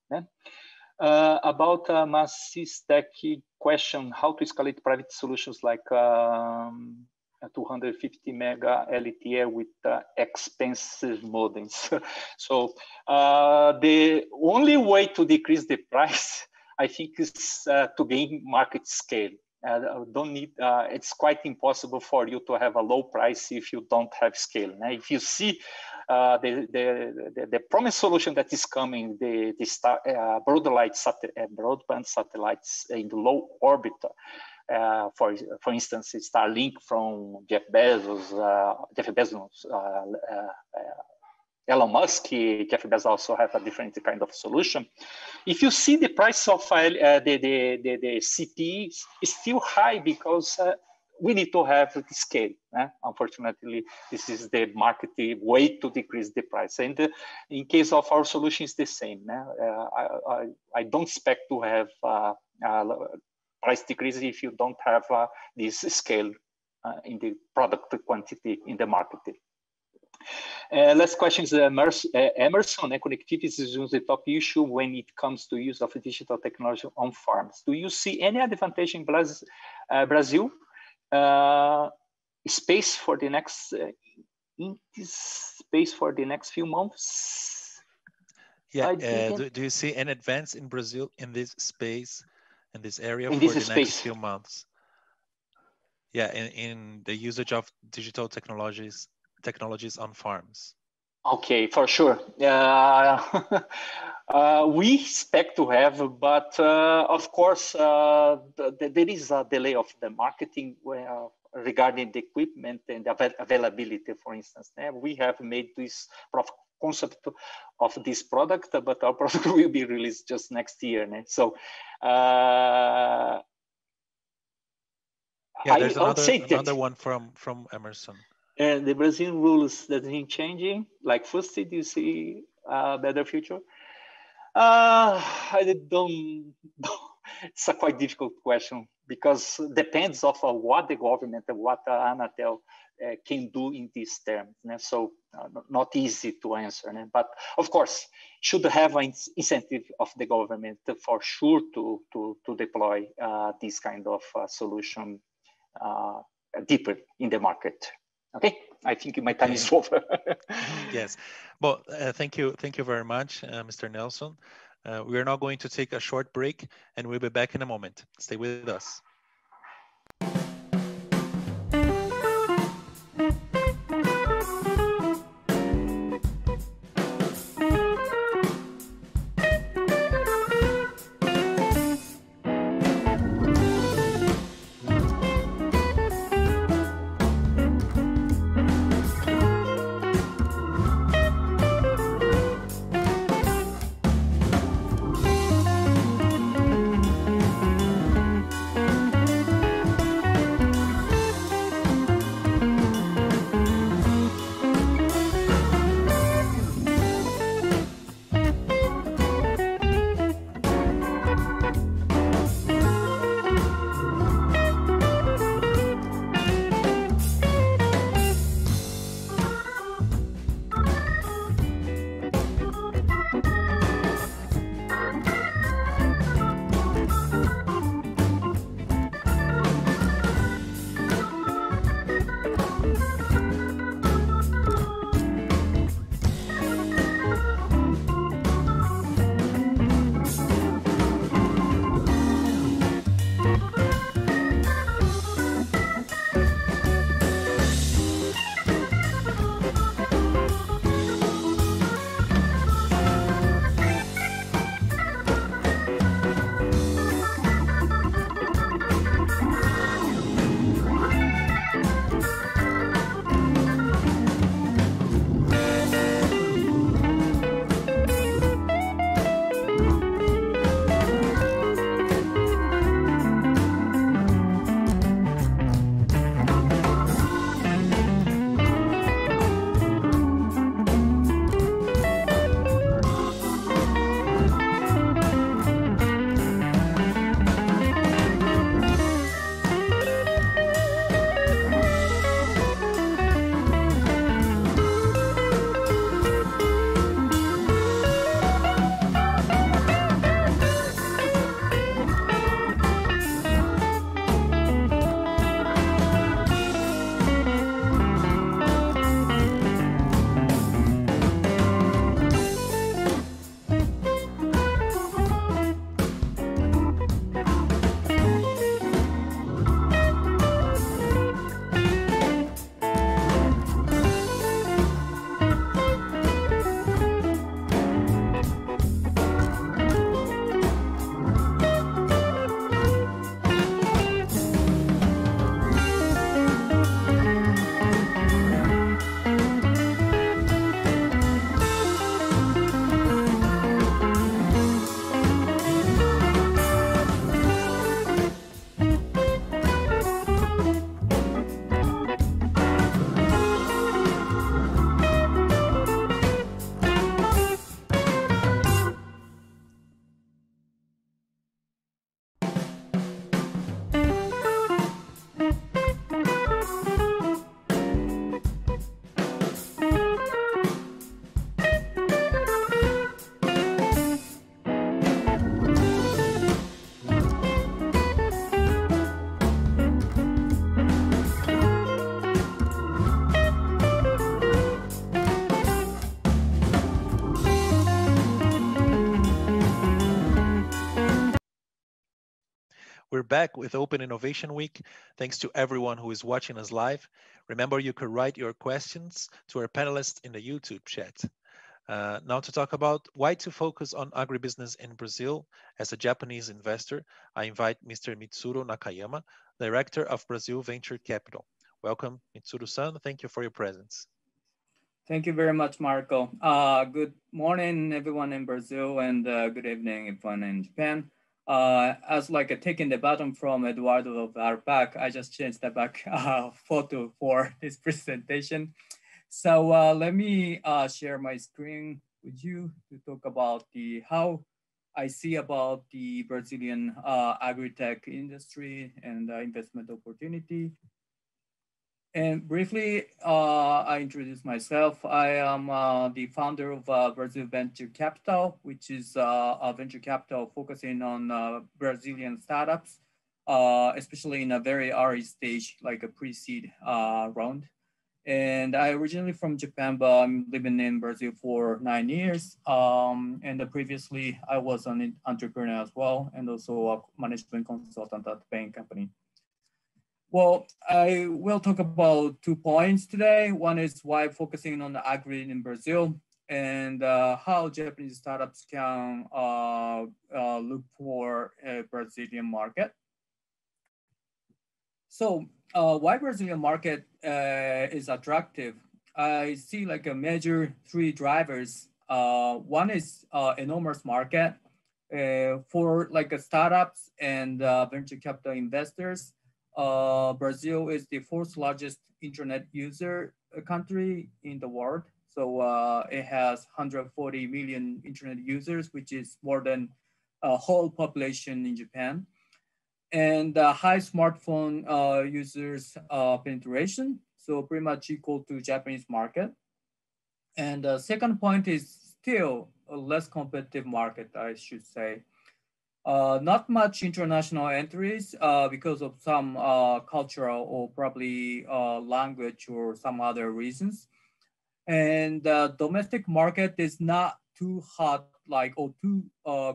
About Masistek question, how to escalate private solutions like 250 mega LTE with expensive modems. So the only way to decrease the price, I think, is to gain market scale. Don't need. It's quite impossible for you to have a low price if you don't have scale. Now, if you see the promised solution that is coming, the broadband satellites in the low orbit. For instance, Starlink from Jeff Bezos, Elon Musk. Jeff Bezos also have a different kind of solution. If you see the price of the CPE is still high because we need to have the scale. Unfortunately, this is the market way to decrease the price. And in case of our solution, it's the same. I don't expect to have price decrease if you don't have this scale in the product quantity in the market. Last question is Emerson. Connectivity is the top issue when it comes to use of digital technology on farms. Do you see any advantage in Brazil? Space for the next few months? Yeah. Do you see an advance in Brazil in this space, in this area for the next few months? Yeah, in the usage of digital technologies on farms. Okay, for sure. We expect to have, but of course, there is a delay of the marketing regarding the equipment and availability, for instance. We have made this concept of this product, but our product will be released just next year. So yeah, there's another one from Emerson. And the Brazilian rules that are changing, like FUSTI, do you see a better future? I don't. It's a quite difficult question because it depends on what the government and what Anatel can do in these terms. So not easy to answer. But of course, should have an incentive of the government for sure to deploy this kind of solution deeper in the market. Okay, I think my time is over. Yes, well, thank you very much, Mr. Nelson. We are now going to take a short break, and we'll be back in a moment. Stay with us. We're back with Open Innovation Week. Thanks to everyone who is watching us live. Remember, you can write your questions to our panelists in the YouTube chat. Now to talk about why to focus on agribusiness in Brazil. As a Japanese investor, I invite Mr. Mitsuru Nakayama, Director of Brazil Venture Capital. Welcome, Mitsuru-san. Thank you for your presence. Thank you very much, Marco. Good morning, everyone in Brazil, and good evening, everyone in Japan. As like taking the button from Eduardo of ARPAC, I just changed the back photo for this presentation. So let me share my screen with you to talk about how I see about the Brazilian agri-tech industry and investment opportunity. And briefly, I introduce myself. I am the founder of Brazil Venture Capital, which is a venture capital focusing on Brazilian startups, especially in a very early stage, like a pre-seed round. And I originally from Japan, but I'm living in Brazil for 9 years. And previously, I was an entrepreneur as well, and also a management consultant at the Bain Company. Well, I will talk about 2 points today. One is why focusing on the agri in Brazil, and how Japanese startups can look for a Brazilian market. So why Brazilian market is attractive? I see like a major 3 drivers. One is enormous market for like startups and venture capital investors. Brazil is the 4th largest internet user country in the world. So it has 140 million internet users, which is more than a whole population in Japan. And high smartphone users penetration, so pretty much equal to Japanese market. And the second point is still a less competitive market, I should say. Not much international entries because of some cultural or probably language or some other reasons. And the domestic market is not too hot like or too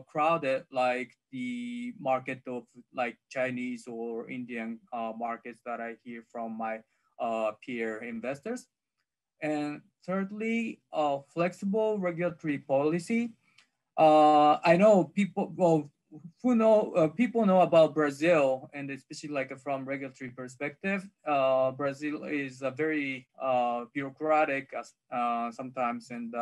crowded like the market of like Chinese or Indian markets that I hear from my peer investors. And thirdly, flexible regulatory policy. I know people, well, people know about Brazil, and especially like from regulatory perspective, Brazil is a very bureaucratic sometimes, and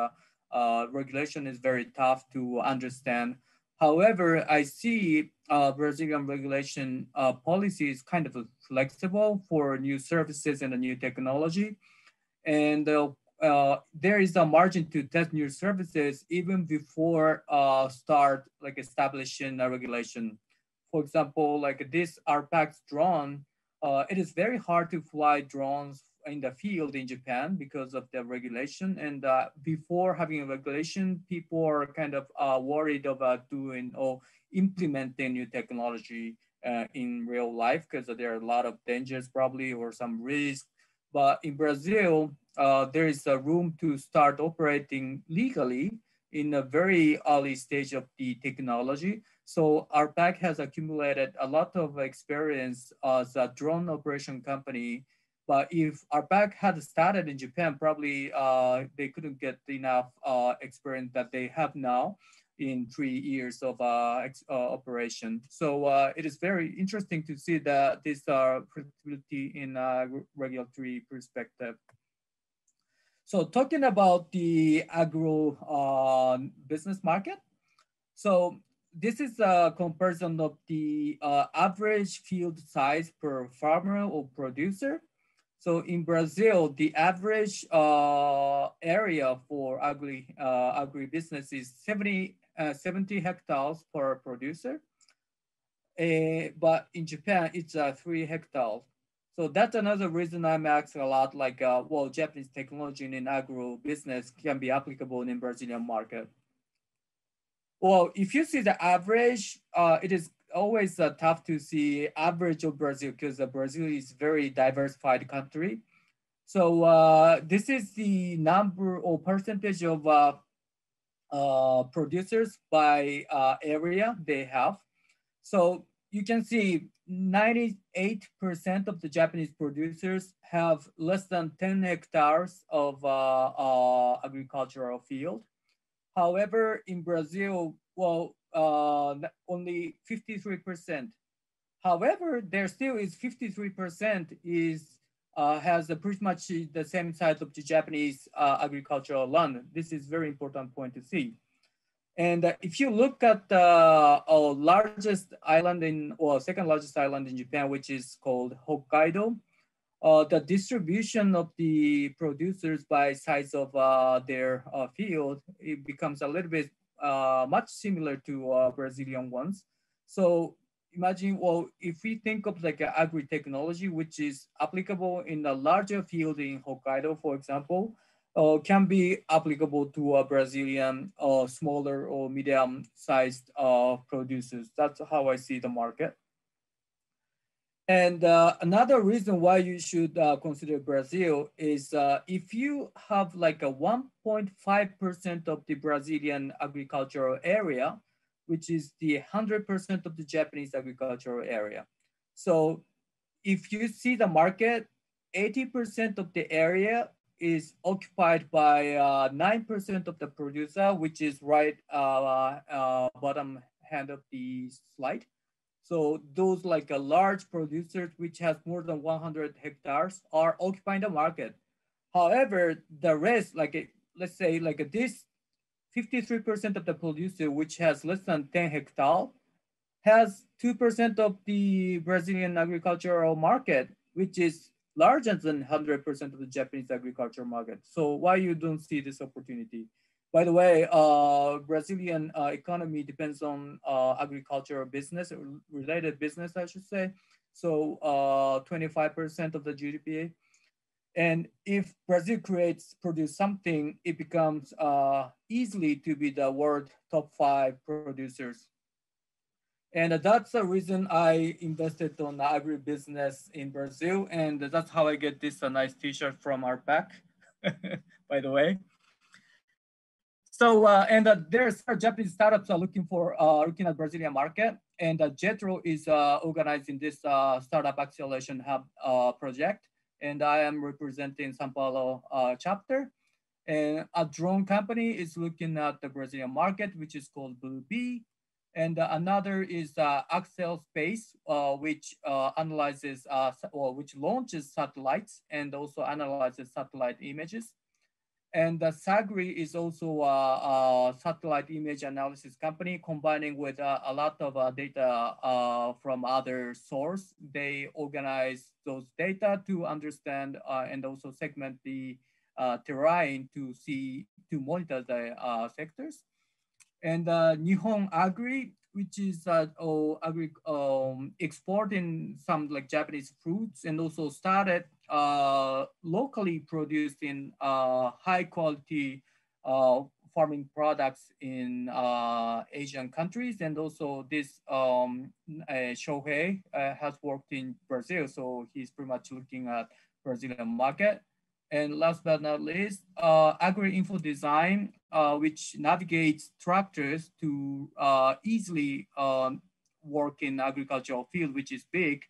regulation is very tough to understand. However, I see Brazilian regulation policy is kind of flexible for new services and a new technology. And there is a margin to test new services even before start like establishing a regulation. For example, like this ARPAC's drone, it is very hard to fly drones in the field in Japan because of the regulation. And before having a regulation, people are kind of worried about doing or implementing new technology in real life because there are a lot of dangers probably or some risks. But in Brazil, there is a room to start operating legally in a very early stage of the technology. So ARPAC has accumulated a lot of experience as a drone operation company. But if ARPAC had started in Japan, probably they couldn't get enough experience that they have now in 3 years of operation. So it is very interesting to see that this flexibility in regulatory perspective. So talking about the agro business market. So this is a comparison of the average field size per farmer or producer. So in Brazil, the average area for agribusiness is 70 hectares per producer. But in Japan, it's 3 hectares. So that's another reason I'm asking a lot, like, well, Japanese technology in agro business can be applicable in the Brazilian market. Well, if you see the average, it is always tough to see average of Brazil because Brazil is a very diversified country. So this is the number or percentage of producers by area they have. So you can see 98% of the Japanese producers have less than 10 hectares of agricultural field. However, in Brazil, well, only 53%. However, there still is 53% has pretty much the same size of the Japanese agricultural land. This is very important point to see. And if you look at the largest island second largest island in Japan, which is called Hokkaido, the distribution of the producers by size of their field, it becomes a little bit much similar to Brazilian ones. So imagine, well, if we think of like agri-technology, which is applicable in a larger field in Hokkaido, for example, can be applicable to Brazilian smaller or medium-sized producers. That's how I see the market. And another reason why you should consider Brazil is if you have like a 1.5% of the Brazilian agricultural area, which is the 100% of the Japanese agricultural area. So if you see the market, 80% of the area is occupied by 9% of the producer, which is right bottom hand of the slide. So those like large producers, which has more than 100 hectares, are occupying the market. However, the rest, let's say this 53% of the producer, which has less than 10 hectares, has 2% of the Brazilian agricultural market, which is larger than 100% of the Japanese agricultural market. So why you don't see this opportunity? By the way, Brazilian economy depends on agricultural business, related business, I should say. So 25% of the GDP. And if Brazil produce something, it becomes easily to be the world top 5 producers. And that's the reason I invested on agribusiness in Brazil. And that's how I get this nice t-shirt from our pack, by the way. So, and there's Japanese startups are looking at Brazilian market. And JETRO is organizing this startup acceleration hub project. And I am representing São Paulo chapter. And a drone company is looking at the Brazilian market, which is called Blue Bee. And another is Axel Space, which analyzes which launches satellites and also analyzes satellite images. And Sagri is also a satellite image analysis company combining with a lot of data from other sources. They organize those data to understand and also segment the terrain to monitor the sectors. And Nihon Agri, which is exporting some like Japanese fruits and also started locally producing high quality farming products in Asian countries. And also this Shohei has worked in Brazil. So he's pretty much looking at Brazilian market. And last but not least, Agri-Info Design, which navigates tractors to easily work in agricultural field, which is big.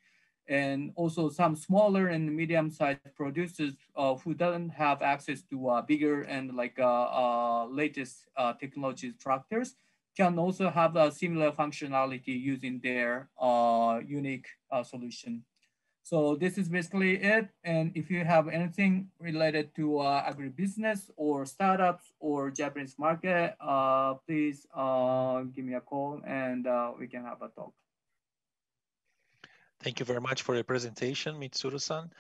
And also some smaller and medium-sized producers who don't have access to bigger and like latest technology tractors can also have a similar functionality using their unique solution. So this is basically it. And if you have anything related to agribusiness or startups or Japanese market, please give me a call and we can have a talk. Thank you very much for your presentation, Mitsuru-san.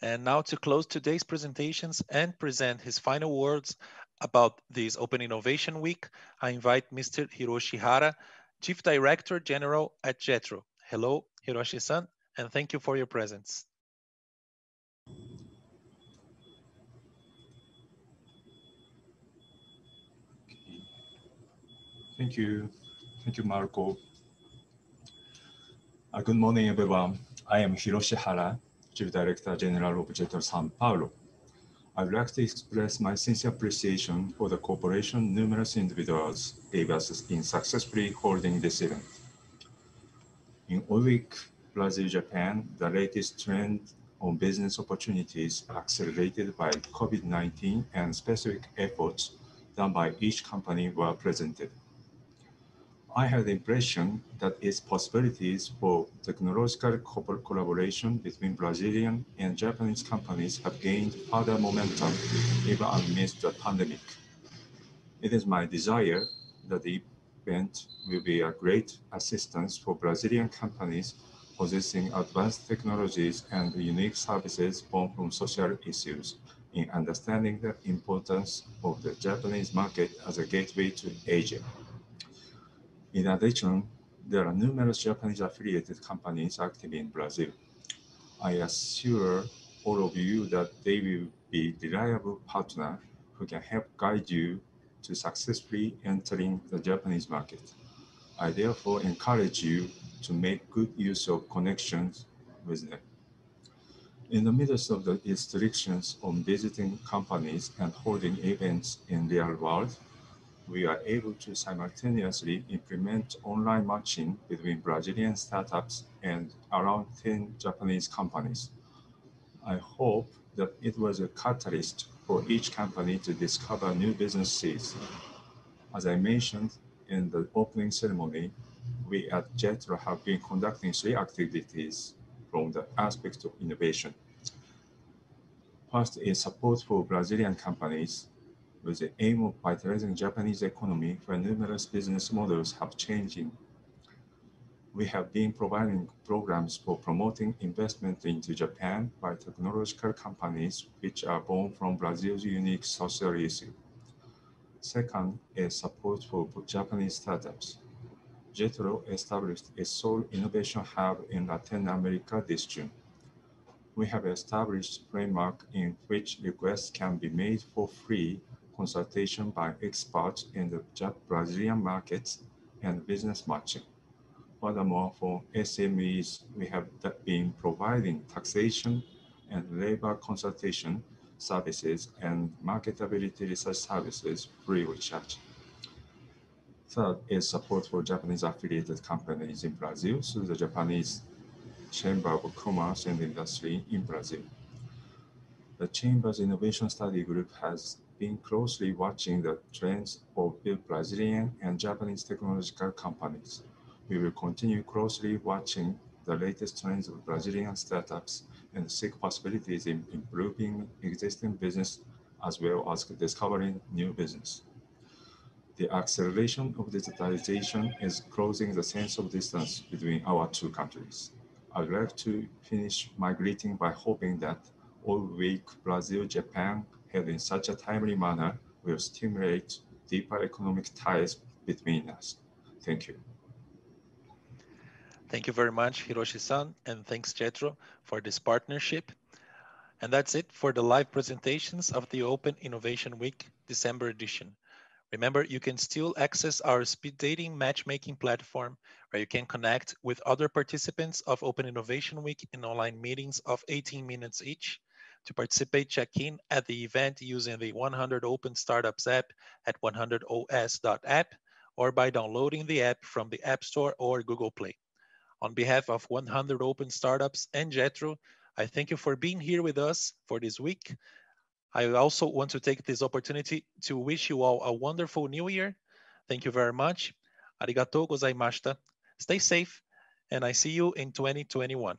And now to close today's presentations and present his final words about this Open Innovation Week, I invite Mr. Hiroshi Hara, Chief Director General at JETRO. Hello, Hiroshi-san, and thank you for your presence. Thank you, Marco. Good morning, everyone. I am Hiroshi Hara, Chief Director General of JETRO São Paulo. I would like to express my sincere appreciation for the cooperation numerous individuals gave us in successfully holding this event. In OWIC Brazil, Japan, the latest trend on business opportunities accelerated by COVID-19 and specific efforts done by each company were presented. I had the impression that its possibilities for technological collaboration between Brazilian and Japanese companies have gained further momentum even amidst the pandemic. It is my desire that the event will be a great assistance for Brazilian companies possessing advanced technologies and unique services born from social issues in understanding the importance of the Japanese market as a gateway to Asia. In addition, there are numerous Japanese affiliated companies active in Brazil. I assure all of you that they will be a reliable partner who can help guide you to successfully entering the Japanese market. I therefore encourage you to make good use of connections with them. In the midst of the restrictions on visiting companies and holding events in the real world, we are able to simultaneously implement online matching between Brazilian startups and around 10 Japanese companies. I hope that it was a catalyst for each company to discover new businesses. As I mentioned in the opening ceremony, we at JETRO have been conducting 3 activities from the aspect of innovation. First is support for Brazilian companies, with the aim of vitalizing Japanese economy where numerous business models have changing. We have been providing programs for promoting investment into Japan by technological companies which are born from Brazil's unique social issue. Second is support for Japanese startups. JETRO established a sole innovation hub in Latin America this June. We have established a framework in which requests can be made for free consultation by experts in the Brazilian markets and business matching. Furthermore, for SMEs, we have been providing taxation and labor consultation services and marketability research services free of charge. Third is support for Japanese affiliated companies in Brazil through the Japanese Chamber of Commerce and Industry in Brazil. The Chamber's Innovation Study Group has been closely watching the trends of Brazilian and Japanese technological companies. We will continue closely watching the latest trends of Brazilian startups and seek possibilities in improving existing business as well as discovering new business. The acceleration of digitalization is closing the sense of distance between our 2 countries. I would like to finish my greeting by hoping that OWIC Brazil, Japan, held in such a timely manner will stimulate deeper economic ties between us. Thank you. Thank you very much, Hiroshi-san, and thanks, JETRO, for this partnership. And that's it for the live presentations of the Open Innovation Week December edition. Remember, you can still access our speed dating matchmaking platform where you can connect with other participants of Open Innovation Week in online meetings of 18 minutes each. To participate, check in at the event using the 100 Open Startups app at 100os.app or by downloading the app from the App Store or Google Play. On behalf of 100 Open Startups and JETRO, I thank you for being here with us for this week. I also want to take this opportunity to wish you all a wonderful new year. Thank you very much. Arigatou gozaimashita. Stay safe, and I see you in 2021.